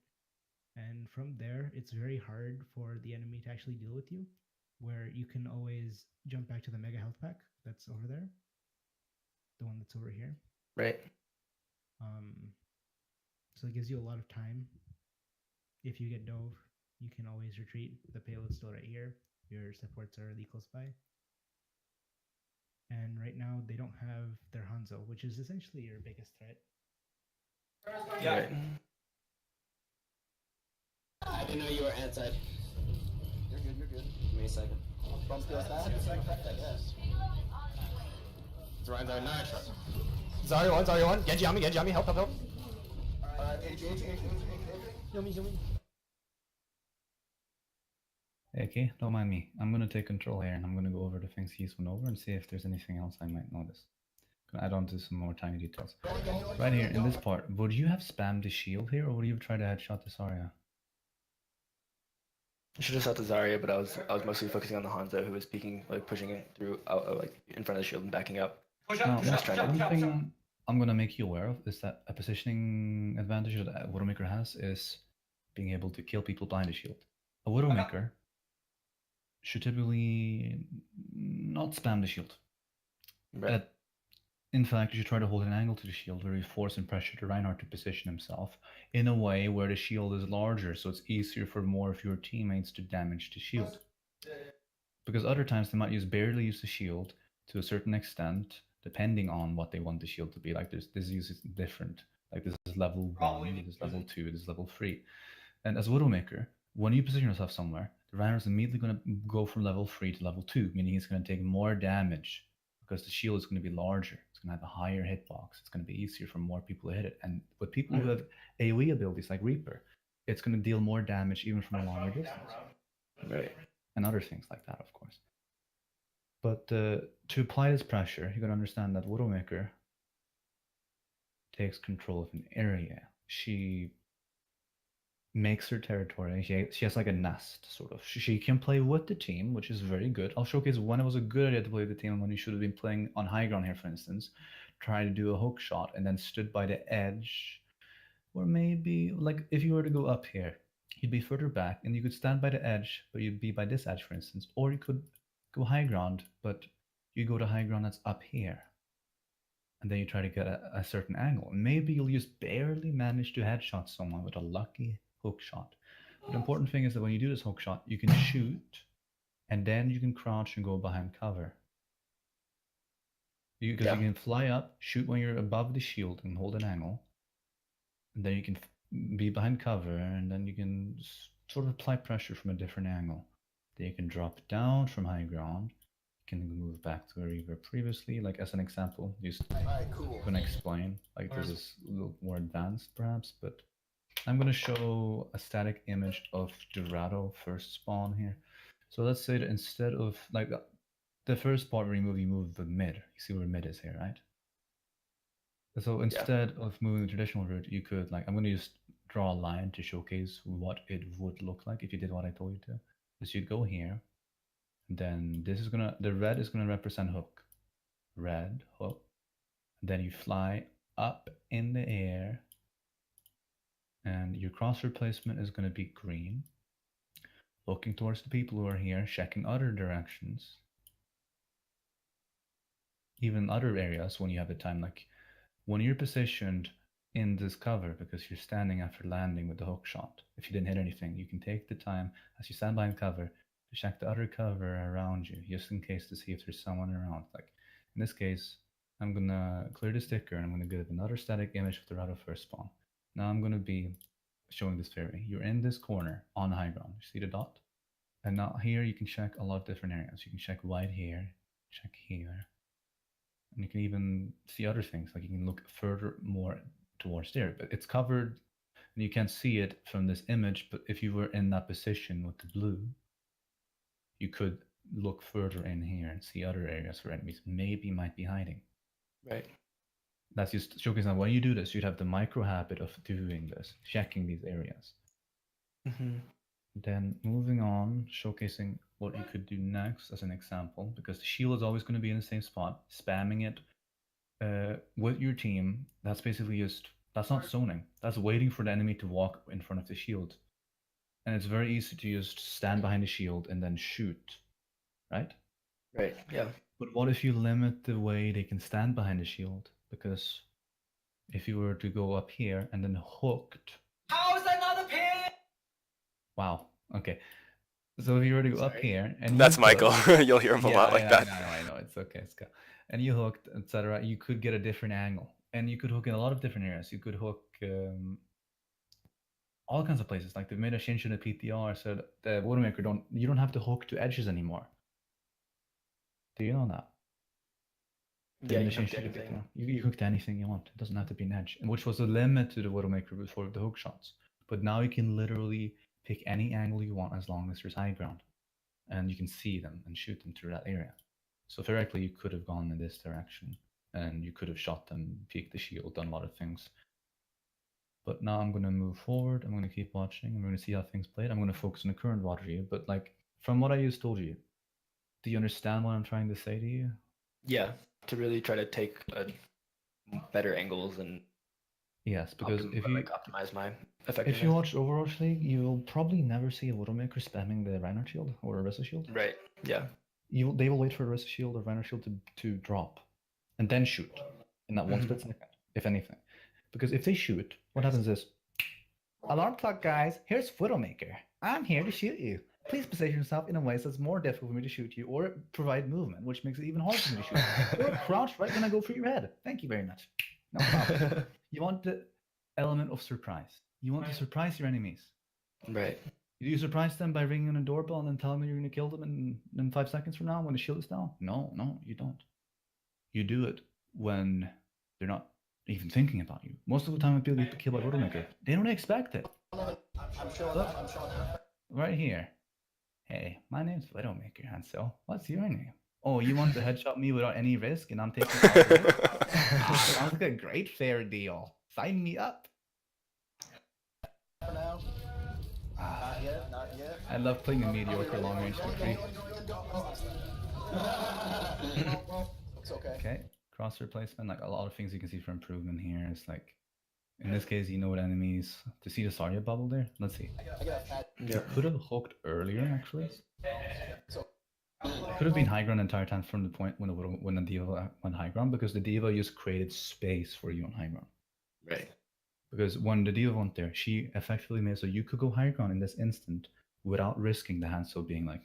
And from there, it's very hard for the enemy to actually deal with you, where you can always jump back to the mega health pack that's over there. The one that's over here. Right. So it gives you a lot of time. If you get dove, you can always retreat. The payload's still right here. Your supports are really close by. And right now, they don't have their Hanzo, which is essentially your biggest threat. Yeah. Right. I didn't know you were anti. You're good. Give me a second. Bump feels bad, it's an effect, I guess. It's Ryan's are nice. Zarya 1. Genji on me, help. H. Heal me. AK, don't mind me. I'm going to take control here and I'm going to go over the things he's went over and see if there's anything else I might notice. Gonna add on to some more tiny details. Right here in this part, would you have spammed the shield here or would you have tried to headshot this Zarya? I should have shot the Zarya, but I was mostly focusing on the Hanzo, who was peeking, like pushing it through, like in front of the shield and backing up. Now, one thing I'm going to make you aware of is that a positioning advantage that a Widowmaker has is being able to kill people behind the shield. A Widowmaker should typically not spam the shield. Right. In fact, you should try to hold an angle to the shield where you force and pressure the Reinhardt to position himself in a way where the shield is larger, so it's easier for more of your teammates to damage the shield. Because other times they might barely use the shield to a certain extent, depending on what they want the shield to be. Like this use is different. Like this is level 1, this is level 2, this is level 3. And as Widowmaker, when you position yourself somewhere, the Reinhardt is immediately going to go from level 3 to level 2, meaning he's going to take more damage because the shield is going to be larger. It's going to have a higher hitbox. It's going to be easier for more people to hit it. And with people who have AoE abilities like Reaper, it's going to deal more damage even from a longer distance. Right. And other things like that, of course. But to apply this pressure, you got to understand that Widowmaker takes control of an area. She makes her territory. She has like a nest, sort of. She can play with the team, which is very good. I'll showcase when it was a good idea to play with the team and when you should have been playing on high ground here, for instance. Try to do a hook shot and then stood by the edge. Or maybe, like, if you were to go up here, you'd be further back and you could stand by the edge, but you'd be by this edge, for instance. Or you could go high ground, but you go to high ground that's up here. And then you try to get a certain angle. Maybe you'll just barely manage to headshot someone with a lucky hook shot. But the important thing is that when you do this hook shot, you can shoot, and then you can crouch and go behind cover. Because you can fly up, shoot when you're above the shield and hold an angle, and then you can be behind cover, and then you can sort of apply pressure from a different angle. Then you can drop down from high ground, can move back to where you were previously. Like as an example, just gonna explain. Like this is a little more advanced perhaps, but I'm gonna show a static image of Dorado first spawn here. So let's say that instead of like the first part where you move the mid. You see where mid is here, right? So instead of moving the traditional route, you could like I'm gonna just draw a line to showcase what it would look like if you did what I told you to. So you'd go here. Then this is the red is gonna represent hook. Red, hook. Then you fly up in the air. And your cross replacement is gonna be green. Looking towards the people who are here, checking other directions. Even other areas when you have the time, like when you're positioned in this cover because you're standing after landing with the hook shot. If you didn't hit anything, you can take the time as you stand behind cover to check the other cover around you, just in case to see if there's someone around. Like in this case, I'm gonna clear the sticker and I'm gonna give another static image of the Dorado first spawn. Now I'm gonna be showing this theory. You're in this corner on high ground. You see the dot? And now here you can check a lot of different areas. You can check right here, check here. And you can even see other things, like you can look further more towards there, but it's covered and you can't see it from this image. But if you were in that position with the blue, you could look further in here and see other areas where enemies maybe might be hiding. Right. That's just showcasing that when you do this, you'd have the micro habit of doing this, checking these areas. Mm-hmm. Then moving on, showcasing what you could do next as an example, because the shield is always going to be in the same spot, spamming it with your team. That's basically that's not zoning. That's waiting for the enemy to walk in front of the shield. And it's very easy to just stand behind the shield and then shoot, right? Right, yeah. But what if you limit the way they can stand behind the shield? Because if you were to go up here and then hooked... How is that not a pin? Wow, okay. So if you were to go up here and that's Michael. You'll hear him a lot like that. I know. It's okay. It's good. And you hooked, etc. You could get a different angle, and you could hook in a lot of different areas. You could hook all kinds of places. Like they made a change in the PTR, so the Widowmaker you don't have to hook to edges anymore. Do you know that? Yeah, you hooked anything. You hooked anything you want. It doesn't have to be an edge, and which was a limit to the Widowmaker before with the hook shots. But now you can literally pick any angle you want as long as there's high ground. And you can see them and shoot them through that area. So theoretically, you could have gone in this direction. And you could have shot them, peeked the shield, done a lot of things. But now I'm going to move forward. I'm going to keep watching. I'm going to see how things played. I'm going to focus on the current water here. But like, from what I just told you, do you understand what I'm trying to say to you? Yeah, to really try to take better angles and yes, because if you optimize my effectiveness. If you watch Overwatch League, you'll probably never see a Widowmaker spamming the Reinhardt shield or a Orisa shield. Right. Yeah. They will wait for a Orisa shield or Reinhardt shield to drop, and then shoot in that one split second, if anything. Because if they shoot, what happens is, alarm clock, guys. Here's Widowmaker. I'm here to shoot you. Please position yourself in a way so it's more difficult for me to shoot you, or provide movement, which makes it even harder for me to shoot you. Or crouch right when I go for your head. Thank you very much. No problem. You want the element of surprise. You want to surprise your enemies. Right. You surprise them by ringing on a doorbell and then telling them you're going to kill them in 5 seconds from now when the shield is down? No, you don't. You do it when they're not even thinking about you. Most of the time when people get killed by Widowmaker, they don't expect it. I'm showing up. Right here. Hey, my name's Widowmaker, and so what's your name? Oh, you want to headshot me without any risk and I'm taking all the risk? Sounds like a great fair deal. Sign me up. For now. Not yet, not yet. I love playing a mediocre long range victory. It's okay. Okay, crosshair placement, like a lot of things you can see for improvement here. It's like, in this case, you know what enemies. To see the Zarya bubble there? Let's see. I got a fat. You could have hooked earlier, actually. So, It could have been high ground the entire time from the point when the diva went high ground, because the diva just created space for you on high ground. Right. Because when the diva went there, she effectively made so you could go high ground in this instant without risking the Hansel being like,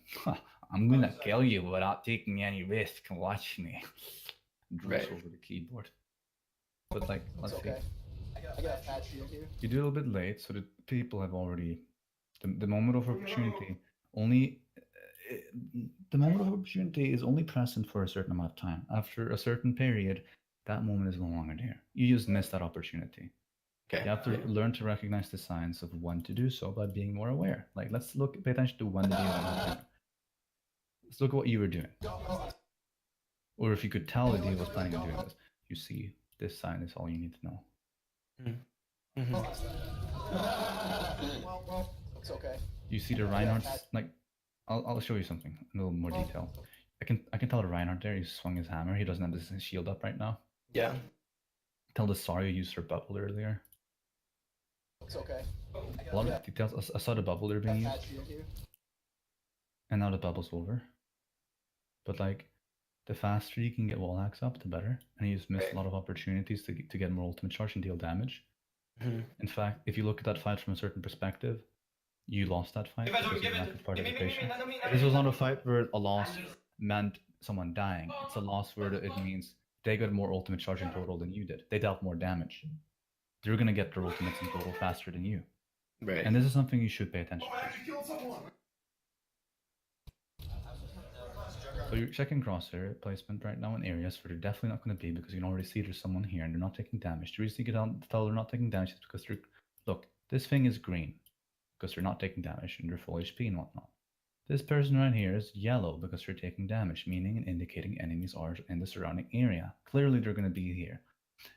I'm gonna kill you without taking any risk. Watch me. Drools over the keyboard. But like, let's it's see. okay. I got a fat shield here. You do a little bit late, so the people have already the moment of opportunity only. The moment of opportunity is only present for a certain amount of time. After a certain period, that moment is no longer there. You just missed that opportunity. Okay. You have to learn to recognize the signs of when to do so by being more aware. Like, let's pay attention to when the deal was. Let's look at what you were doing. Or if you could tell the deal was planning on doing this, you see this sign is all you need to know. It's okay. You see the Reinhardt's, like, I'll show you something in a little more detail. I can tell the Reinhardt there, he swung his hammer. He doesn't have his shield up right now. Yeah. Tell the Zarya used her bubble earlier. It's okay. A lot of details. I saw the bubble there being used. Fat shield here. And now the bubble's over. But like, the faster you can get wall hacks up, the better. And you just missed a lot of opportunities to get more ultimate charge and deal damage. In fact, if you look at that fight from a certain perspective, you lost that fight because of lack of participation. This was not a fight where a loss meant someone dying. It's a loss where it means they got more ultimate charge in total than you did. They dealt more damage. They're gonna get their ultimates in total faster than you. Right. And this is something you should pay attention to. So you're checking crosshair placement right now in areas where they're definitely not going to be, because you can already see there's someone here and they're not taking damage. The reason you can tell they're not taking damage is because they're... Look, this thing is green because they're not taking damage and they're full HP and whatnot. This person right here is yellow because they're taking damage, meaning and indicating enemies are in the surrounding area. Clearly they're going to be here.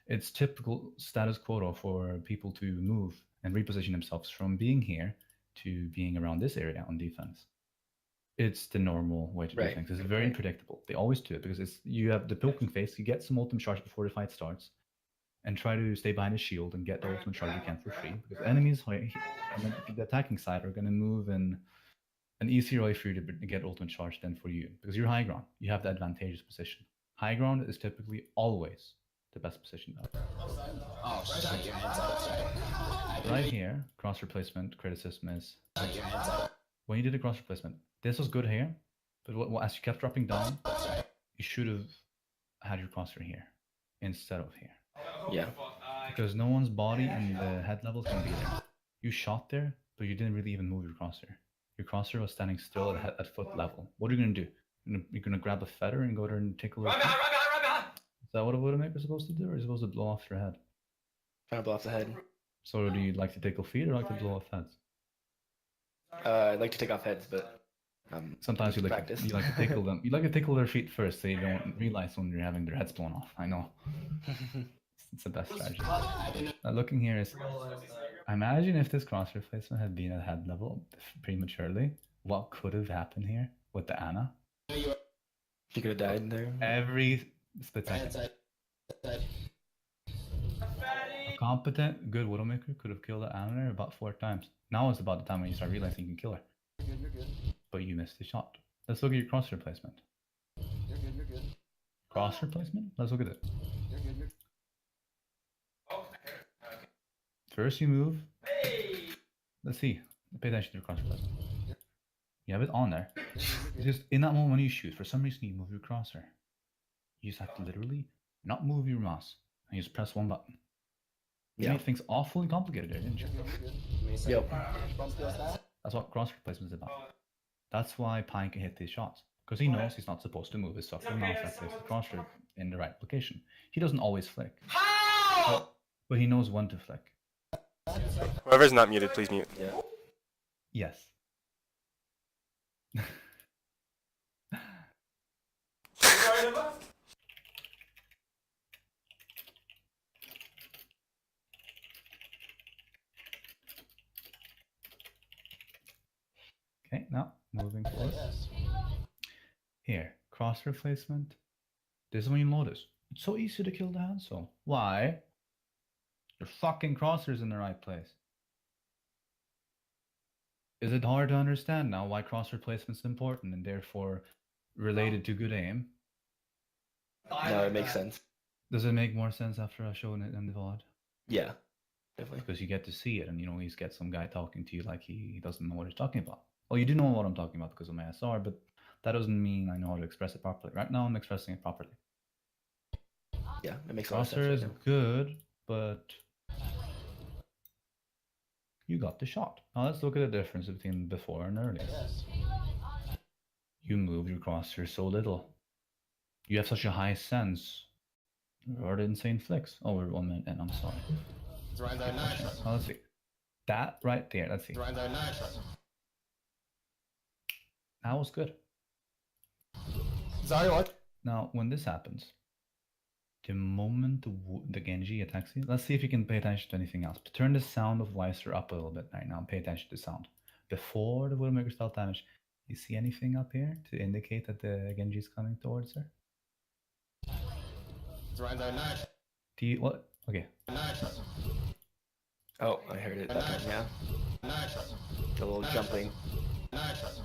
It's typical status quo for people to move and reposition themselves from being here to being around this area on defense. It's the normal way to do things. It's very predictable. They always do it because you have the poking phase. You get some ultimate charge before the fight starts, and try to stay behind the shield and get the ultimate charge you can for free. Because enemies on the attacking side are going to move in an easier way for you to get ultimate charge than for you, because you're high ground. You have the advantageous position. High ground is typically always the best position. Oh, shit. Right here, cross replacement criticism is when you did the cross replacement. This was good here, but as you kept dropping down, you should have had your crosshair here instead of here. Yeah. Because no one's body and the head level can be there. You shot there, but you didn't really even move your crosshair. Your crosshair was standing still at foot level. What are you gonna do? You're gonna grab a feather and go there and tickle her? Is that what a Widowmaker is supposed to do, or are you supposed to blow off their head? Trying to blow off the head. So do you like to tickle feet or like to blow off heads? I'd like to take off heads, but sometimes you like to tickle them. You like to tickle their feet first, so you don't realize when you're having their heads blown off. I know. It's the best strategy. Looking here is, imagine if this cross replacement had been at head level prematurely. What could have happened here with the Ana? She could have died there. Every split second. A competent, good Widowmaker could have killed the Ana there about 4 times. Now is about the time when you start realizing you can kill her. You're good. But you missed the shot. Let's look at your cross replacement. You're good. Cross replacement? Let's look at it. You're good. First you move. Let's see. Pay attention to the cross replacement. You have it on there. It's just in that moment when you shoot, for some reason you move your crosshair. You just have to literally not move your mouse. And you just press one button. You made things awfully complicated there, didn't you? Yep. That's what cross replacement is about. That's why Pine can hit these shots. Because he knows he's not supposed to move his suffering mouse that places the crosshair in the right location. He doesn't always flick. But he knows when to flick. Whoever's not muted, please mute. Yeah. Yes. Now, moving forward. Yes. Here, cross replacement. This is when you notice. It's so easy to kill the Hansel. Why? Your fucking crossers in the right place. Is it hard to understand now why cross replacement is important and therefore related to good aim? No, it makes sense. Does it make more sense after I've shown it in the VOD? Yeah, definitely. Because you get to see it and you he's get some guy talking to you like he doesn't know what he's talking about. Well, you do know what I'm talking about because of my SR, but that doesn't mean I know how to express it properly. Right now I'm expressing it properly. Yeah, it makes a lot of Crosser is sense. good, but you got the shot. Now let's look at the difference between before and earlier. Yes. You move your crosser so little. You have such a high sense. Or the insane flicks. Oh, we're 1 minute in, I'm sorry. It's right there, nice. Now let's see. That right there, let's see. It's right there, nice. That was good. Zarya, what? Now, when this happens, the moment the Genji attacks you, let's see if you can pay attention to anything else. Turn the sound of Weiser up a little bit right now. Pay attention to sound. Before the Widowmaker stealth damage, you see anything up here to indicate that the Genji is coming towards her? It's right there, nice. Do you, what? Okay. Nice. Oh, I heard it. That time, yeah. Nice. The little jumping. Nice.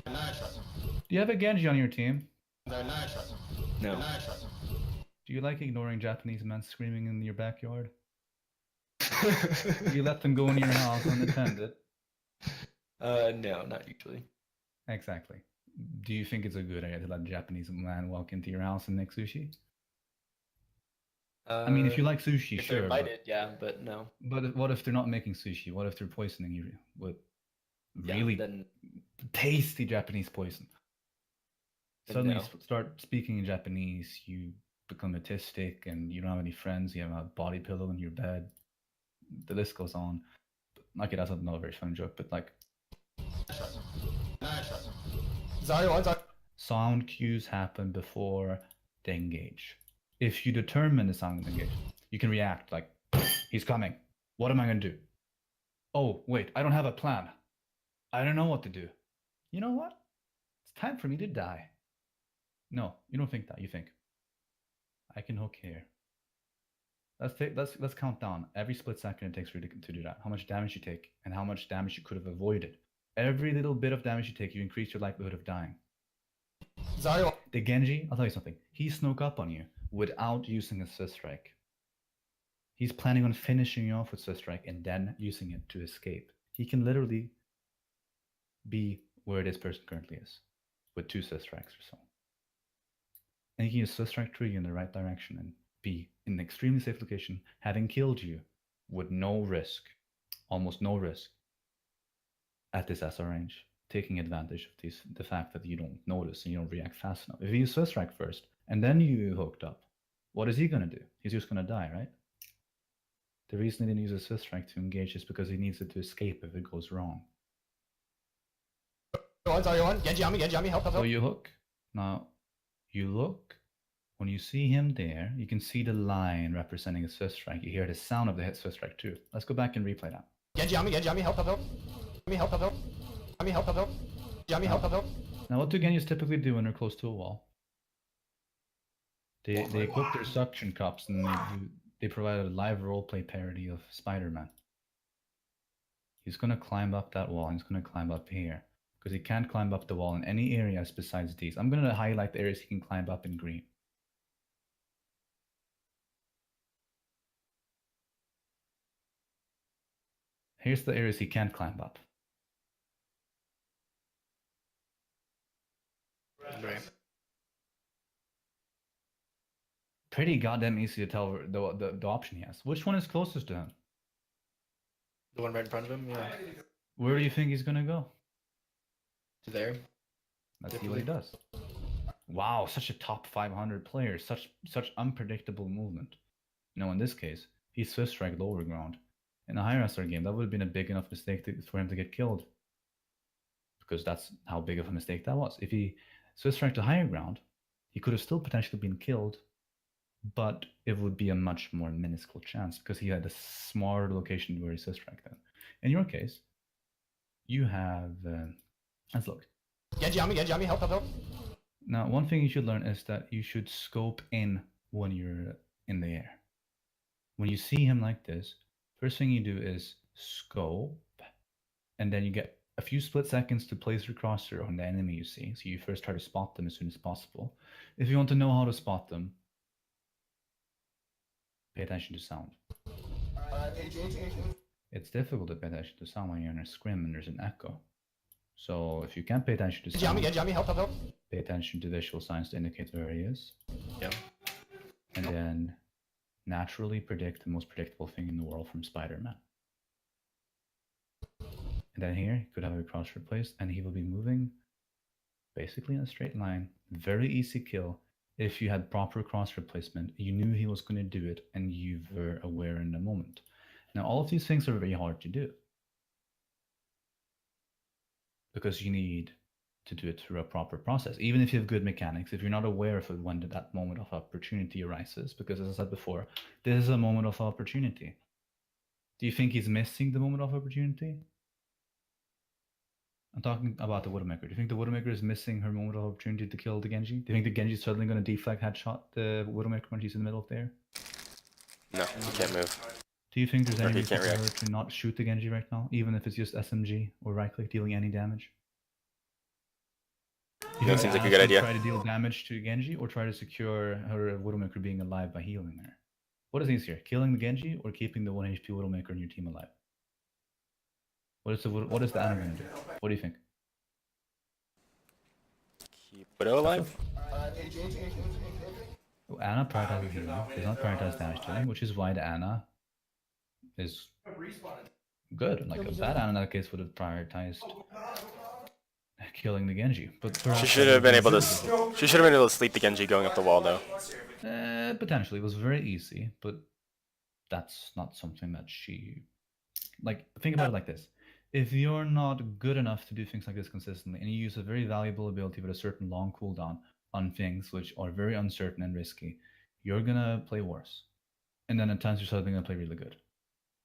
Nice. Do you have a Genji on your team? Nice. No. Nice. Do you like ignoring Japanese men screaming in your backyard? Do you let them go in your house unattended? No, not usually. Exactly. Do you think it's a good idea to let a Japanese man walk into your house and make sushi? I mean, if you like sushi, if sure. they're invited, yeah, but no. But what if they're not making sushi? What if they're poisoning you with Yeah, really then tasty Japanese poison? Then Suddenly no. you start speaking in Japanese, you become autistic, and you don't have any friends. You have a body pillow in your bed. The list goes on. Okay, that's not a very funny joke, but like Zarya, what? Zarya. sound cues happen before they engage. If you determine the sound to engage, you can react like, he's coming. What am I going to do? Oh, wait, I don't have a plan. I don't know what to do. You know what? It's time for me to die. No, you don't think that. You think, I can hook here. Let's count down every split second it takes for you to do that. How much damage you take and how much damage you could have avoided. Every little bit of damage you take, you increase your likelihood of dying. Zarya, The Genji, I'll tell you something. He snuck up on you without using a Swiss strike. He's planning on finishing you off with Swiss strike and then using it to escape. He can literally be where this person currently is with 2 Swiss strikes or so. And he can use Swiss strike tree in the right direction and be in an extremely safe location, having killed you with no risk, almost no risk, at this SR range, taking advantage of the fact that you don't notice and you don't react fast enough. If you use Swiss strike first and then you hooked up, what is he going to do? He's just going to die, right? The reason he didn't use a Swiss strike to engage is because he needs it to escape if it goes wrong. Zarya, one. Genji on me, help, help, So help. you hook. Now, you look. When you see him there, you can see the line representing a Swiss strike. You hear the sound of the hit Swiss strike too. Let's go back and replay that. Genji on me, help, help, help. Me, help, help, help. Me, help, help, help. Genji, help, help, help. Now, what do Genyos typically do when they're close to a wall? They equip their suction cups and they provide a live roleplay parody of Spider-Man. He's gonna climb up that wall. He's gonna climb up here because he can't climb up the wall in any areas besides these. I'm gonna highlight the areas he can climb up in green. Here's the areas he can't climb up. Right. Pretty goddamn easy to tell the option he has. Which one is closest to him? The one right in front of him, yeah. Where do you think he's gonna go? To there. Let's see what he does. Wow, such a top 500 player, such unpredictable movement. No, in this case, he Swiss striked lower ground. In a higher SR game, that would have been a big enough mistake for him to get killed. Because that's how big of a mistake that was. If he Swiss striked to higher ground, he could have still potentially been killed, but it would be a much more minuscule chance because he had a smaller location where he Swiss striked then. In your case, you have Let's look. Genji on me, help, help, help. Now, one thing you should learn is that you should scope in when you're in the air. When you see him like this, first thing you do is scope, and then you get a few split seconds to place your crosshair on the enemy you see. So you first try to spot them as soon as possible. If you want to know how to spot them, pay attention to sound. It's difficult to pay attention to sound when you're in a scrim and there's an echo. So if you can't pay attention to sound, Genji on me, help, help, help. pay attention to visual signs to indicate where he is. Yep. And then naturally predict the most predictable thing in the world from Spider-Man. And then here, you could have a crosshair placed, and he will be moving basically in a straight line. Very easy kill. If you had proper crosshair placement, you knew he was going to do it, and you were aware in the moment. Now, all of these things are very hard to do, because you need to do it through a proper process. Even if you have good mechanics, if you're not aware of it when that moment of opportunity arises, because as I said before, this is a moment of opportunity. Do you think he's missing the moment of opportunity? I'm talking about the Widowmaker. Do you think the Widowmaker is missing her moment of opportunity to kill the Genji? Do you think the Genji is suddenly going to deflect headshot the Widowmaker when she's in the middle of there? No, he can't move. Do you think there's Or any he reason can't for her react. to not shoot the Genji right now, even if it's just SMG or right click dealing any damage? Yeah, think seems like a Anna good should idea. Try to deal damage to Genji or try to secure her Widowmaker being alive by healing her? What is easier, killing the Genji or keeping the 1 HP Widowmaker in your team alive? What is the Anna going to do? What do you think? Keep Widow alive? Anna prioritizes healing, does not prioritize damage dealing, which is why the Anna is good. Like a bad Anna in that case would have prioritized killing the Genji. But She should have been able to. She should have been able to sleep the Genji going up the wall, though. Potentially, it was very easy, but that's not something that she like. Think about it like this: if you're not good enough to do things like this consistently, and you use a very valuable ability with a certain long cooldown on things which are very uncertain and risky, you're gonna play worse, and then at times you're suddenly gonna play really good,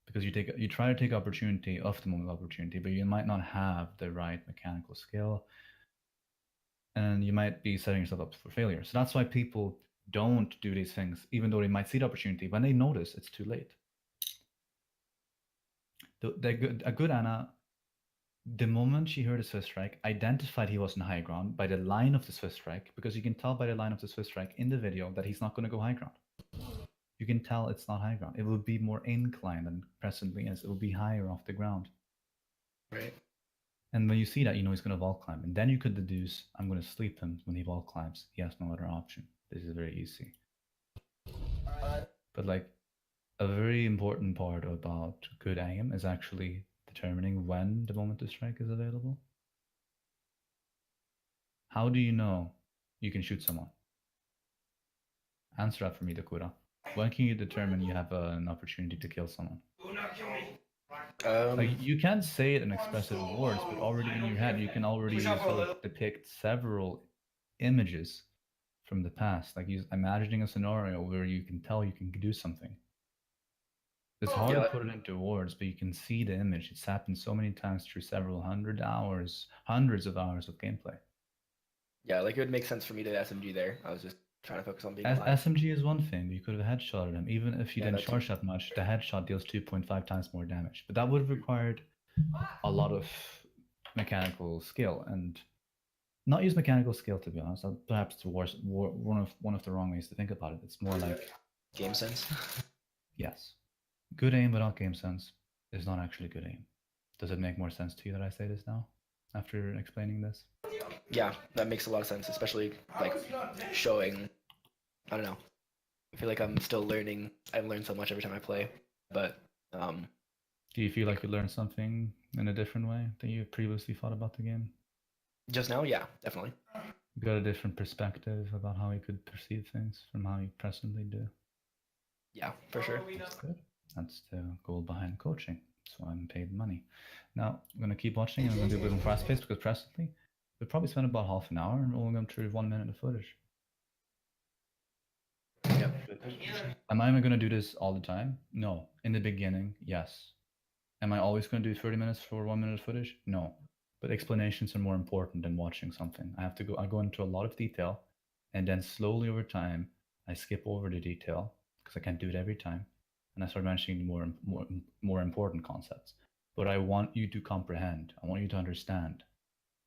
because you try to take opportunity of the moment of opportunity, but you might not have the right mechanical skill, and you might be setting yourself up for failure. So that's why people don't do these things, even though they might see the opportunity. When they notice, it's too late. A good Anna, the moment she heard a Swiss strike, identified he was in high ground by the line of the Swiss strike, because you can tell by the line of the Swiss strike in the video that he's not going to go high ground. You can tell it's not high ground. It will be more inclined than presently is. It will be higher off the ground. Right. And when you see that, you know he's going to wall climb. And then you could deduce, I'm going to sleep him when he wall climbs. He has no other option. This is very easy. But like, a very important part about good aim is actually determining when the moment to strike is available. How do you know you can shoot someone? Answer that for me, Dakura. When can you determine you have an opportunity to kill someone? Like, you can't say it in expressive words, but already in your head, you can already sort of depict several images from the past. Like, imagining a scenario where you can tell you can do something. It's hard to put it into words, but you can see the image. It's happened so many times through several hundreds of hours of gameplay. Yeah, like it would make sense for me to SMG there. I was just trying to focus on being As alive. SMG is one thing, but you could have headshotted him. Even if you Yeah, didn't that charge that much, the headshot deals 2.5 times more damage. But that would have required a lot of mechanical skill, and not use mechanical skill, to be honest. Perhaps the one of the wrong ways to think about it. It's more like Game sense. yes, good aim without game sense is not actually good aim. Does it make more sense to you that I say this now, after explaining this? Yeah, that makes a lot of sense, especially like showing. I don't know. I feel like I'm still learning. I've learned so much every time I play, but do you feel like you learned something in a different way than you previously thought about the game? Just now, yeah, definitely. You got a different perspective about how you could perceive things from how you presently do. Yeah, for sure. That's good. That's the goal behind coaching. So I'm paid money. Now I'm gonna keep watching, and I'm gonna do a bit more fast pace, because presently we probably spend about half an hour and rolling them through 1 minute of footage. Yep. Am I gonna do this all the time? No. In the beginning, yes. Am I always gonna do 30 minutes for 1 minute of footage? No. but explanations are more important than watching something. I go into a lot of detail, and then slowly over time, I skip over the detail because I can't do it every time, and I start mentioning the more important concepts. But I want you to comprehend. I want you to understand.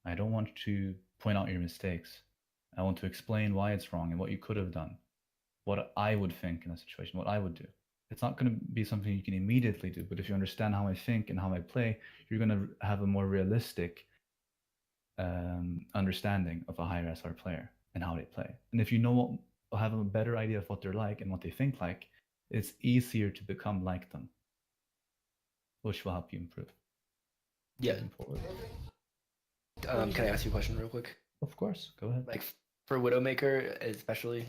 I don't want to point out your mistakes. I want to explain why it's wrong and what you could have done, what I would think in a situation, what I would do. It's not going to be something you can immediately do, but if you understand how I think and how I play, you're going to have a more realistic understanding of a higher SR player and how they play. And if you know what, have a better idea of what they're like and what they think like, it's easier to become like them, which will help you improve. Yeah. Moving forward. Can I ask you a question real quick? Of course, go ahead. Like for Widowmaker especially,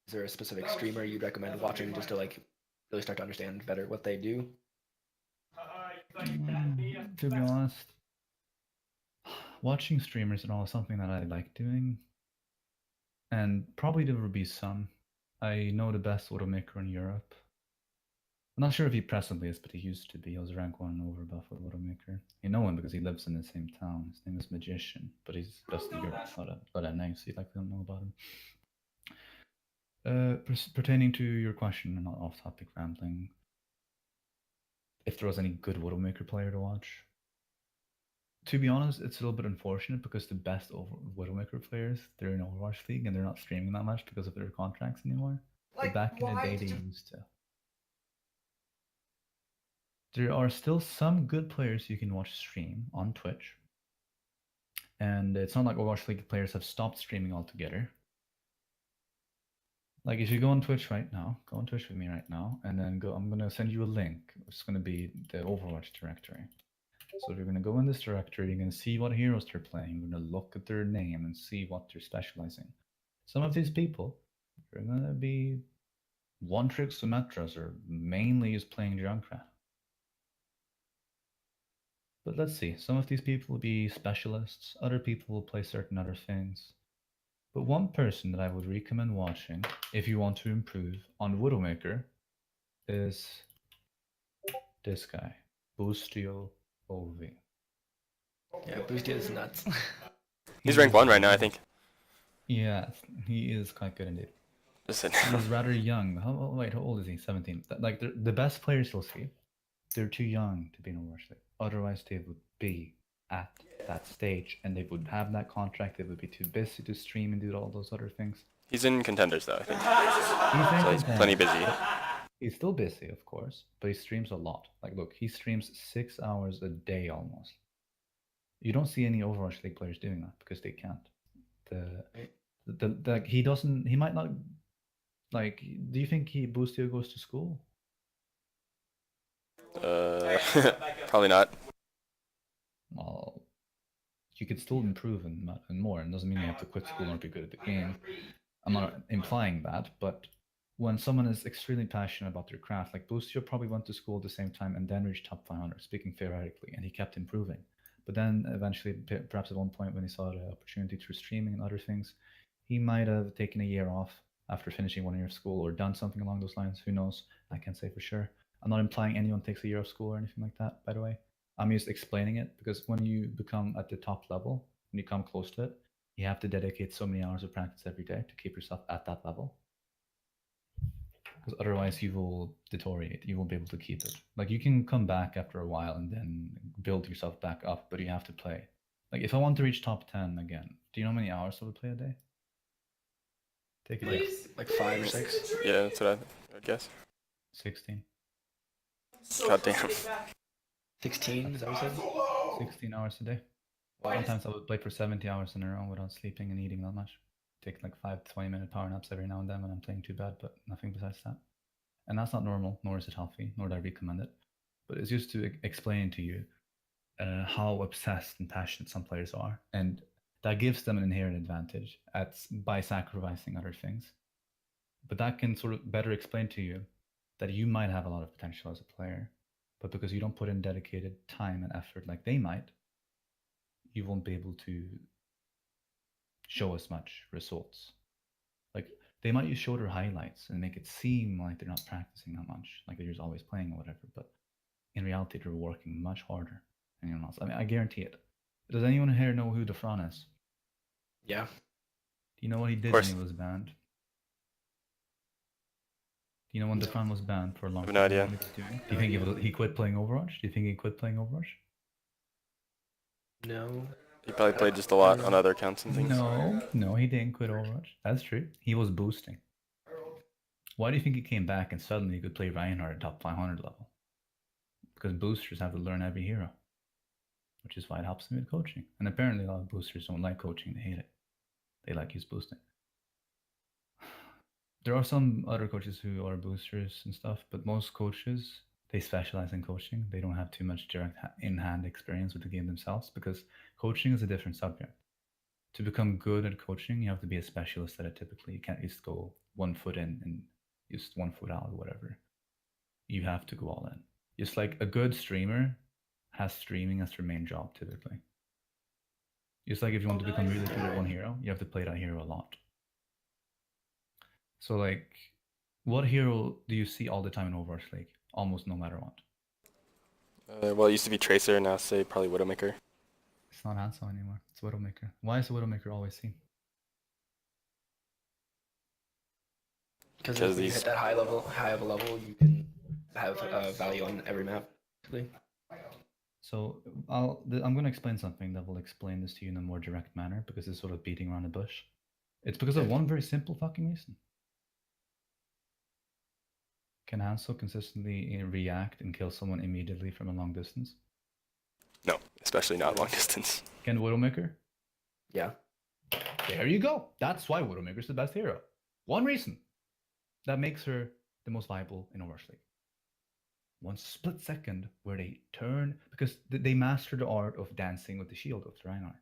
is there a specific streamer you'd recommend watching just to like really start to understand better what they do? To be honest, watching streamers and all is something that I like doing, and probably there will be some. I know the best Widowmaker in Europe. I'm not sure if he presently is, but he used to be. He was rank 1 overbuff with Widowmaker. You know him because he lives in the same town. His name is Magician, but he's best in Europe, not a name, so you likely don't know about him. Pertaining to your question, and not off-topic rambling, if there was any good Widowmaker player to watch, to be honest, it's a little bit unfortunate because the best Widowmaker players, they're in Overwatch League and they're not streaming that much because of their contracts anymore. But back in the day, they used to. There are still some good players you can watch stream on Twitch. And it's not like Overwatch League players have stopped streaming altogether. Like if you go on Twitch right now, go on Twitch with me right now, and then go, I'm gonna send you a link. It's gonna be the Overwatch directory. So if you're gonna go in this directory, you're gonna see what heroes they're playing. You're gonna look at their name and see what they're specializing. Some of these people are gonna be one-trick Symmetras or mainly is playing Junkrat. But let's see, some of these people will be specialists, other people will play certain other things. But one person that I would recommend watching, if you want to improve on Widowmaker, is this guy, Boostio OV. Yeah, Boostio is nuts. He's rank 1 right now, I think. Yeah, he is quite good indeed. Listen. He's rather young. Wait, how old is he? 17. Like, the best players you'll see, they're too young to be in Overwatch League. Otherwise, they would be at that stage, and they would have that contract. They would be too busy to stream and do all those other things. He's in contenders, though, I think. So he's plenty busy. He's still busy, of course, but he streams a lot. Like, look, he streams 6 hours a day almost. You don't see any Overwatch League players doing that because they can't. He doesn't. He might not. Like, do you think Boostio goes to school? Probably not. Well, you could still improve and more. And doesn't mean you have to quit school or be good at the game. I'm not implying that, but when someone is extremely passionate about their craft, like Boostio probably went to school at the same time and then reached top 500, speaking theoretically, and he kept improving. But then eventually, perhaps at one point when he saw the opportunity through streaming and other things, he might have taken a year off after finishing 1 year of school or done something along those lines. Who knows? I can't say for sure. I'm not implying anyone takes a year of school or anything like that, by the way. I'm just explaining it because when you become at the top level, when you come close to it, you have to dedicate so many hours of practice every day to keep yourself at that level. Because otherwise you will deteriorate. You won't be able to keep it. Like, you can come back after a while and then build yourself back up, but you have to play. Like, if I want to reach top 10 again, do you know how many hours I would play a day? Take a guess. Like 5 or 6? Yeah, that's what I would guess. 16. God damn. 16, is that what you said? 16 hours a day. Sometimes I would play for 70 hours in a row without sleeping and eating that much. Take like 5 to 20-minute power naps every now and then when I'm playing too bad, but nothing besides that. And that's not normal, nor is it healthy, nor do I recommend it. But it's just to explain to you how obsessed and passionate some players are, and that gives them an inherent advantage by sacrificing other things. But that can sort of better explain to you that you might have a lot of potential as a player, but because you don't put in dedicated time and effort like they might, you won't be able to show as much results. Like, they might just show their highlights and make it seem like they're not practicing that much, like they're just always playing or whatever, but in reality they're working much harder than anyone else. I mean, I guarantee it. Does anyone here know who Defran is? Yeah. Do you know what he did when course. he was banned? Do you know when Defran was banned for a long I have time? no Do you know idea. what he was doing? Do you think he quit playing Overwatch? Do you think he quit playing Overwatch? No. He probably played just a lot on other accounts and things. No, he didn't quit Overwatch. That's true. He was boosting. Why do you think he came back and suddenly he could play Reinhardt at top 500 level? Because boosters have to learn every hero, which is why it helps him with coaching. And apparently a lot of boosters don't like coaching, they hate it. They like his boosting. There are some other coaches who are boosters and stuff, but most coaches, they specialize in coaching. They don't have too much direct in-hand experience with the game themselves because coaching is a different subject. To become good at coaching, you have to be a specialist at it typically. You can't just go 1 foot in and just 1 foot out or whatever. You have to go all in. Just like a good streamer has streaming as their main job typically. Just like if you want to become really good at one hero, you have to play that hero a lot. So like, what hero do you see all the time in Overwatch League? Almost no matter what. Well, it used to be Tracer, now say probably Widowmaker. It's not Hanzo anymore. It's Widowmaker. Why is Widowmaker always seen? Because Because if you these- hit that high of a level, you can have value on every map. So I'm going to explain something that will explain this to you in a more direct manner because it's sort of beating around the bush. It's because of one very simple fucking reason. Can Hanzo consistently react and kill someone immediately from a long distance? No, especially not long distance. Can Widowmaker? Yeah. There you go. That's why Widowmaker's the best hero. One reason. That makes her the most viable in Overwatch League. One split second where they turn, because they master the art of dancing with the shield of the Reinhardt.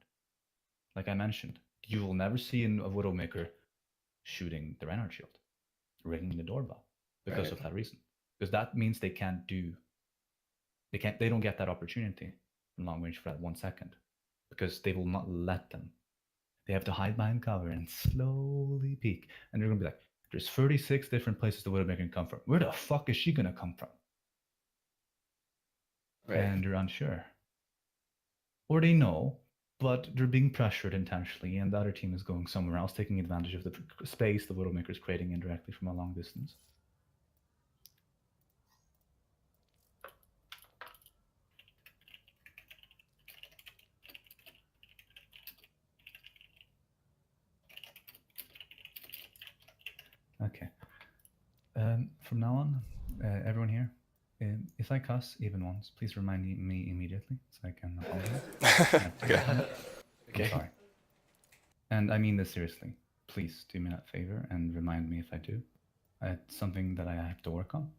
Like I mentioned, you will never see a Widowmaker shooting the Reinhardt shield, ringing the doorbell, because of that reason. Because that means they don't get that opportunity from long range for that 1 second, because they will not let them. They have to hide behind cover and slowly peek, and they're gonna be like, "There's 36 different places the Widowmaker can come from. Where the fuck is she gonna come from?" Right. And they're unsure. Or they know, but they're being pressured intentionally, and the other team is going somewhere else, taking advantage of the space the Widowmaker is creating indirectly from a long distance. Okay. From now on, everyone here, if I cuss even once, please remind me immediately so I can apologize. Okay. I'm sorry. And I mean this seriously. Please do me that favor and remind me if I do. It's something that I have to work on.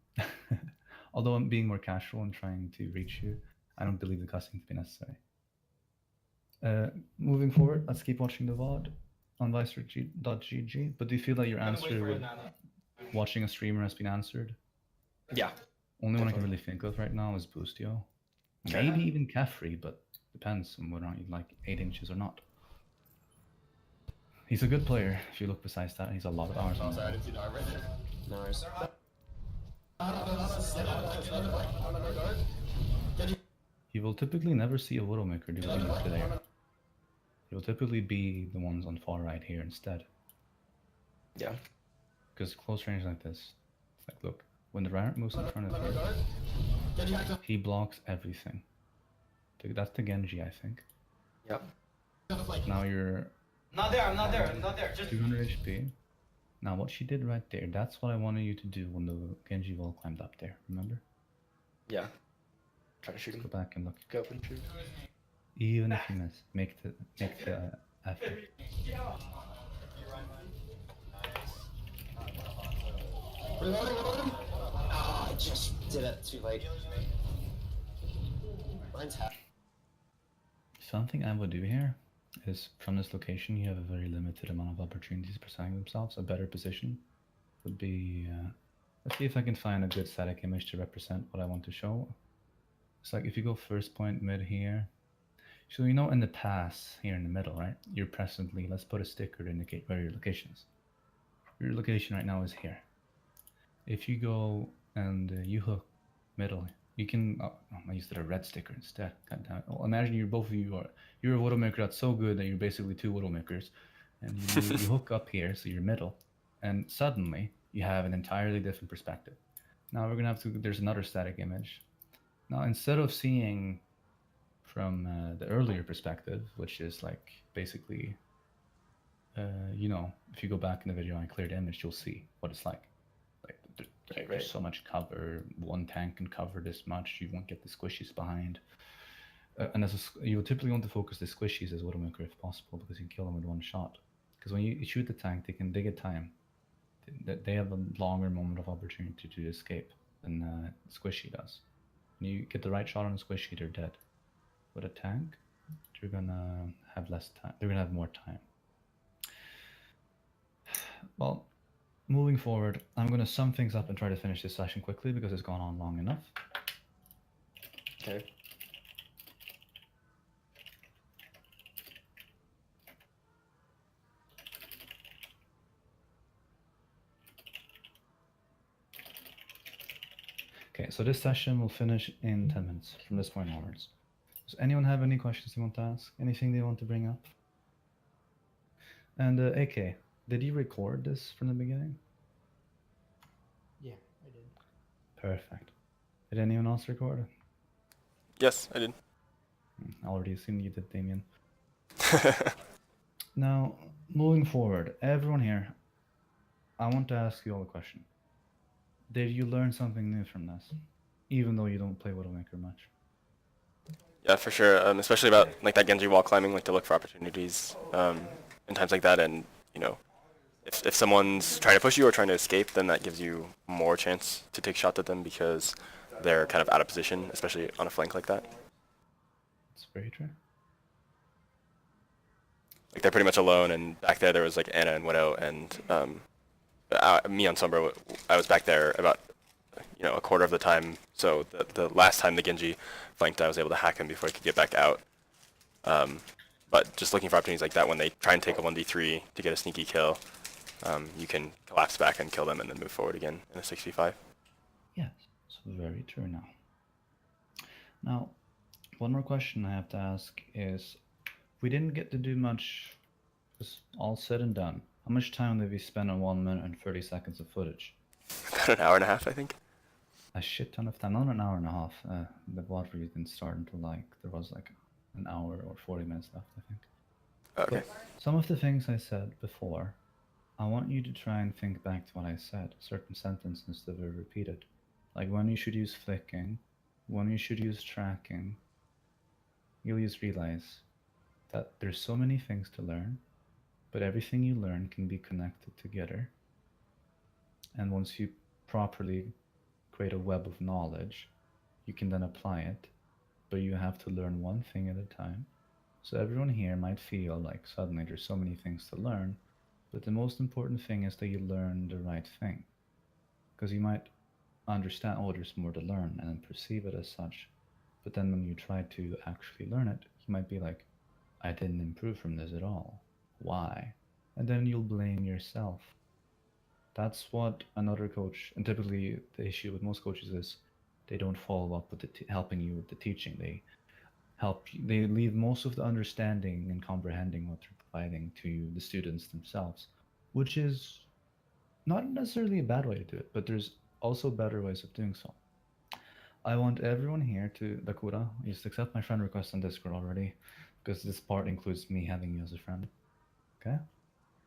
Although I'm being more casual and trying to reach you, I don't believe the cussing to be necessary. Moving forward, let's keep watching the VOD on vice.gg. But do you feel that your answer with watching a streamer has been answered? Yeah. Only one I can really think of right now is Boostio. Maybe even Caffrey, but depends on whether or not you like 8 inches or not. He's a good player. If you look besides that, he's a lot of hours Oh, on sorry, I the didn't see that right there. Lars. You will typically never see a Widowmaker do anything there. He will typically be the ones on far right here instead. Yeah. Because close range like this, it's like, look, when the Reinhardt moves in front of you, he blocks everything. That's the Genji, I think. Yep. Now you're Not there, I'm not there, I'm not there. Just 200 HP. Now what she did right there, that's what I wanted you to do when the Genji wall climbed up there, remember? Yeah. Try to shoot Go him. back and look. Go up and shoot. Even if you miss, make the effort. Ah, I just did it too late. Mine's half. Something I would do here is from this location you have a very limited amount of opportunities presenting themselves. A better position would be, let's see if I can find a good static image to represent what I want to show. It's like if you go first point mid here, so you know in the pass here in the middle, right? You're presently, let's put a sticker to indicate where your location is. Your location right now is here. If you go and you hook middle You can. Oh, I used a red sticker instead. God damn it. Well, imagine you're a Widowmaker that's so good that you're basically two Widowmakers, and you hook up here, so you're middle, and suddenly you have an entirely different perspective. Now we're gonna have to. There's another static image. Now instead of seeing from the earlier perspective, which is like basically, if you go back in the video and clear the image, you'll see what it's like. Like there's so much cover. One tank can cover this much. You won't get the squishies behind. And you would typically want to focus the squishies as Widowmaker if possible, because you can kill them with one shot. Because when you shoot the tank, they get time. They have a longer moment of opportunity to escape than squishy does. When you get the right shot on a squishy, they're dead. With a tank, they're gonna have less time. They're gonna have more time. Well, moving forward, I'm gonna sum things up and try to finish this session quickly because it's gone on long enough. Okay. Okay, so this session will finish in 10 minutes from this point onwards. Does anyone have any questions they want to ask? Anything they want to bring up? And AK, did you record this from the beginning? Yeah, I did. Perfect. Did anyone else record it? Yes, I did. I already assumed you did, Damien. Now, moving forward, everyone here, I want to ask you all a question. Did you learn something new from this, even though you don't play Widowmaker much? Yeah, for sure. Especially about like that Genji wall climbing, like to look for opportunities in times like that, and if someone's trying to push you or trying to escape, then that gives you more chance to take shots at them because they're kind of out of position, especially on a flank like that. It's very true. Like they're pretty much alone, and back there was like Anna and Widow, and me on Sombra, I was back there about a quarter of the time. So the last time the Genji flanked, I was able to hack him before he could get back out. But just looking for opportunities like that when they try and take a 1v3 to get a sneaky kill, you can collapse back and kill them and then move forward again in a 6v5. Yes, it's very true now. Now, one more question I have to ask is, we didn't get to do much, it's all said and done. How much time did we spend on 1 minute and 30 seconds of footage? About an hour and a half, I think. A shit ton of time, not an hour and a half. The VOD really didn't start until there was like an hour or 40 minutes left, I think. Okay. But some of the things I said before, I want you to try and think back to what I said, certain sentences that were repeated. Like when you should use flicking, when you should use tracking, you'll use realize that there's so many things to learn, but everything you learn can be connected together. And once you properly create a web of knowledge, you can then apply it, but you have to learn one thing at a time. So everyone here might feel like suddenly there's so many things to learn, but the most important thing is that you learn the right thing. Because you might understand, oh, there's more to learn, and then perceive it as such. But then when you try to actually learn it, you might be like, I didn't improve from this at all. Why? And then you'll blame yourself. That's what another coach, and typically the issue with most coaches is they don't follow up with helping you with the teaching. They leave most of the understanding and comprehending what they're providing to the students themselves, which is not necessarily a bad way to do it, but there's also better ways of doing so. I want everyone here to, Dakura, you just accept my friend request on Discord already, because this part includes me having you as a friend. Okay?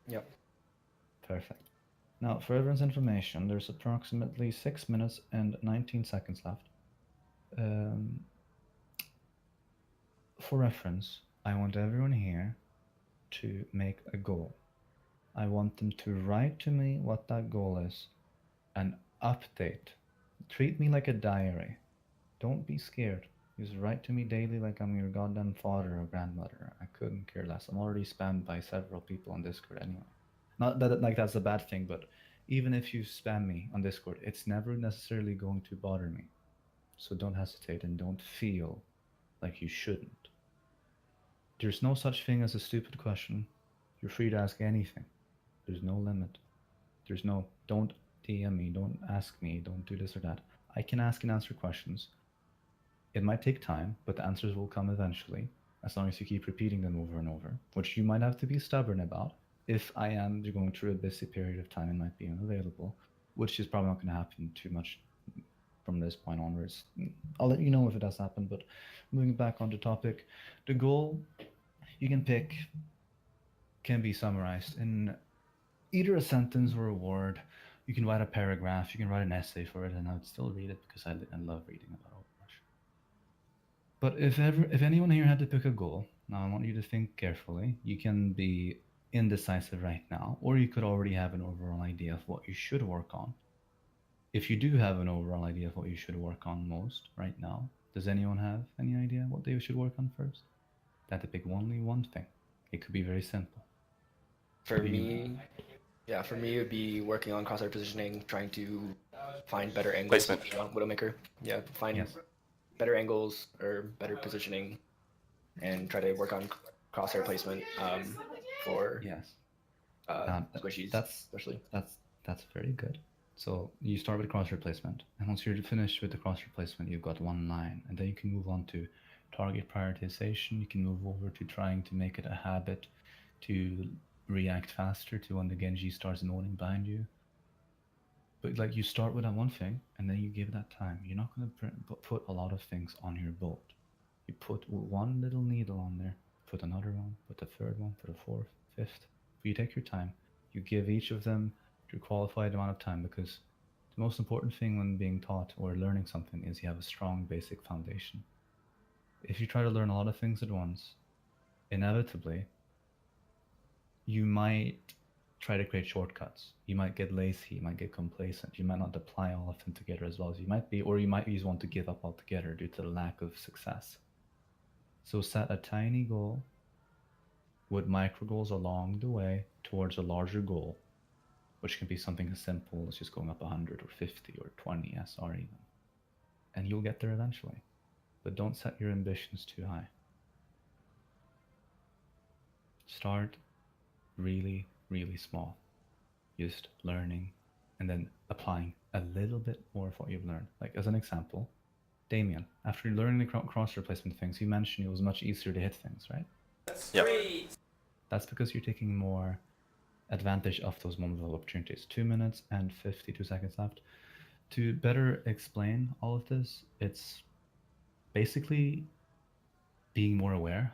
Yep. Perfect. Now, for everyone's information, there's approximately 6 minutes and 19 seconds left. For reference, I want everyone here to make a goal. I want them to write to me what that goal is and update. Treat me like a diary. Don't be scared. Just write to me daily like I'm your goddamn father or grandmother. I couldn't care less. I'm already spammed by several people on Discord anyway. Not that like that's a bad thing, but even if you spam me on Discord, it's never necessarily going to bother me. So don't hesitate and don't feel like you shouldn't. There's no such thing as a stupid question. You're free to ask anything. There's no limit. There's no, don't DM me, don't ask me, don't do this or that. I can ask and answer questions, It might take time, but the answers will come eventually, as long as you keep repeating them over and over, which you might have to be stubborn about. If I am going through a busy period of time and might be unavailable, which is probably not going to happen too much from this point onwards. I'll let you know if it does happen, but moving back on the topic, the goal you can pick can be summarized in either a sentence or a word. You can write a paragraph, you can write an essay for it, and I would still read it because I love reading about Overwatch. But if anyone here had to pick a goal, now I want you to think carefully. You can be indecisive right now, or you could already have an overall idea of what you should work on. If you do have an overall idea of what you should work on most right now, does anyone have any idea what they should work on first? That to pick only one thing. It could be very simple. For me, yeah, for me it would be working on crosshair positioning, trying to find better angles. Placement. On Widowmaker. Yeah, find Yes. better angles or better positioning, and try to work on crosshair placement for Yes. squishies, That's especially. that's very good. So you start with cross replacement, and once you're finished with the cross replacement, you've got one line, and then you can move on to target prioritization. You can move over to trying to make it a habit to react faster to when the Genji starts moaning behind you. But like you start with that one thing, and then you give that time. You're not going to put a lot of things on your boat. You put one little needle on there, put another one, put a third one, put a fourth, fifth. But you take your time. You give each of them your qualified amount of time, because the most important thing when being taught or learning something is you have a strong basic foundation. If you try to learn a lot of things at once, inevitably you might try to create shortcuts. You might get lazy, you might get complacent, you might not apply all of them together as well as you might be, or you might just want to give up altogether due to the lack of success. So set a tiny goal with micro goals along the way towards a larger goal, which can be something as simple as just going up 100 or 50 or 20 SR even. And you'll get there eventually. But don't set your ambitions too high. Start really, really small. Just learning and then applying a little bit more of what you've learned. Like as an example, Damien, after learning the cross replacement things, you mentioned it was much easier to hit things, right? Yep. That's because you're taking more advantage of those moments of opportunities. 2 minutes and 52 seconds left. To better explain all of this, it's basically being more aware,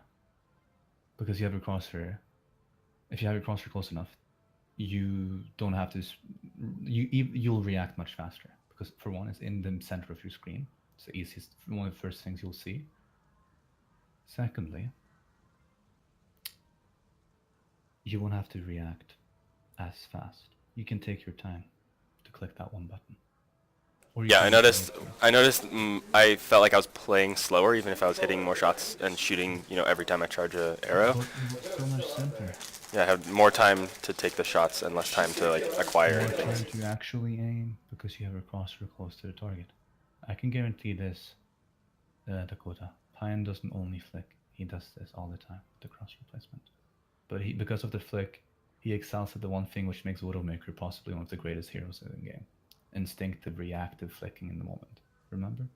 because you have your crosshair. If you have your crosshair close enough, you don't have to. You'll react much faster, because for one, it's in the center of your screen. It's the easiest, one of the first things you'll see. Secondly, you won't have to react as fast. You can take your time to click that one button. Or you Yeah, can I noticed. I felt like I was playing slower, even if I was hitting more shots and shooting, every time I charge a arrow. But it's so much simpler. Yeah, I had more time to take the shots and less time to acquire More things. time to actually aim, because you have your crosshair close to the target. I can guarantee this, Dakota. Pine doesn't only flick; he does this all the time, the cross replacement. But because of the flick, he excels at the one thing which makes Widowmaker possibly one of the greatest heroes in the game: instinctive, reactive flicking in the moment. Remember?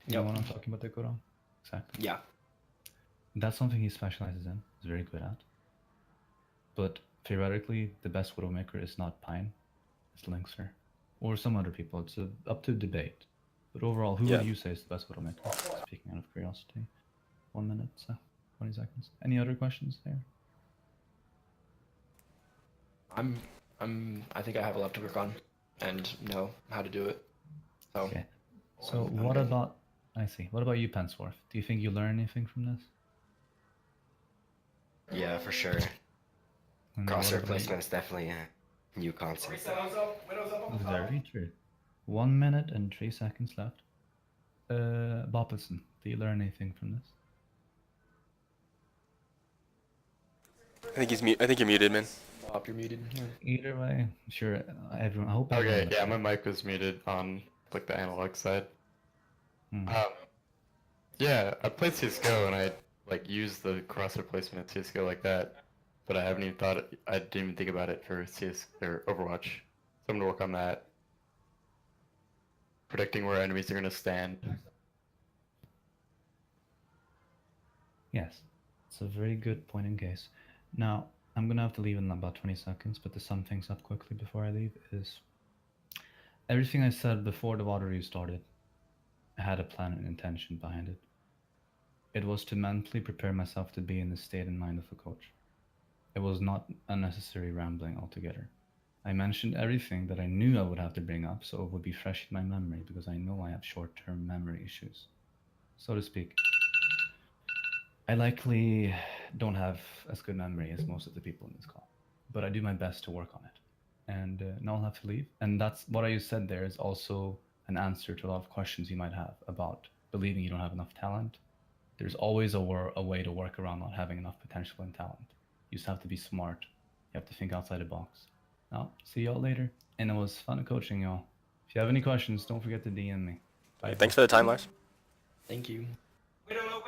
You know what I'm talking about, Dakota? Exactly. Yeah. That's something he specializes in. He's very good at. But theoretically, the best Widowmaker is not Pine, it's Lynxer, or some other people. It's up to debate. But overall, who would you say is the best Widowmaker? Speaking out of curiosity. 1 minute, so 20 seconds. Any other questions there? I think I have a lot to work on and know how to do it. So, okay. So what about, I see. What about you, Pensworth? Do you think you learn anything from this? Yeah, for sure. Crosshair placement is definitely a new concept. Very true. 1 minute and 3 seconds left. Boppison, do you learn anything from this? I think you're muted, man. Bob, you're muted. Either way, sure. Everyone. I hope. Okay, everyone yeah, my mic was muted on like the analog side. Yeah, I played CS:GO and I used the cross replacement in CS:GO like that, but I didn't even think about it for CS or Overwatch. So I'm gonna work on that. predicting where enemies are gonna stand. Yes, it's a very good point in case. Now, I'm gonna have to leave in about 20 seconds, but to sum things up quickly before I leave is everything I said before the water review started, I had a plan and intention behind it. It was to mentally prepare myself to be in the state and mind of a coach. It was not unnecessary rambling altogether. I mentioned everything that I knew I would have to bring up, so it would be fresh in my memory because I know I have short-term memory issues, so to speak. I likely don't have as good memory as most of the people in this call, but I do my best to work on it. And now I'll have to leave. And that's what I said there is also an answer to a lot of questions you might have about believing you don't have enough talent. There's always a way to work around not having enough potential and talent. You just have to be smart. You have to think outside the box. Now, see y'all later. And it was fun coaching y'all. If you have any questions, don't forget to DM me. Bye. Thanks for the time, Lars. Thank you. We don't know.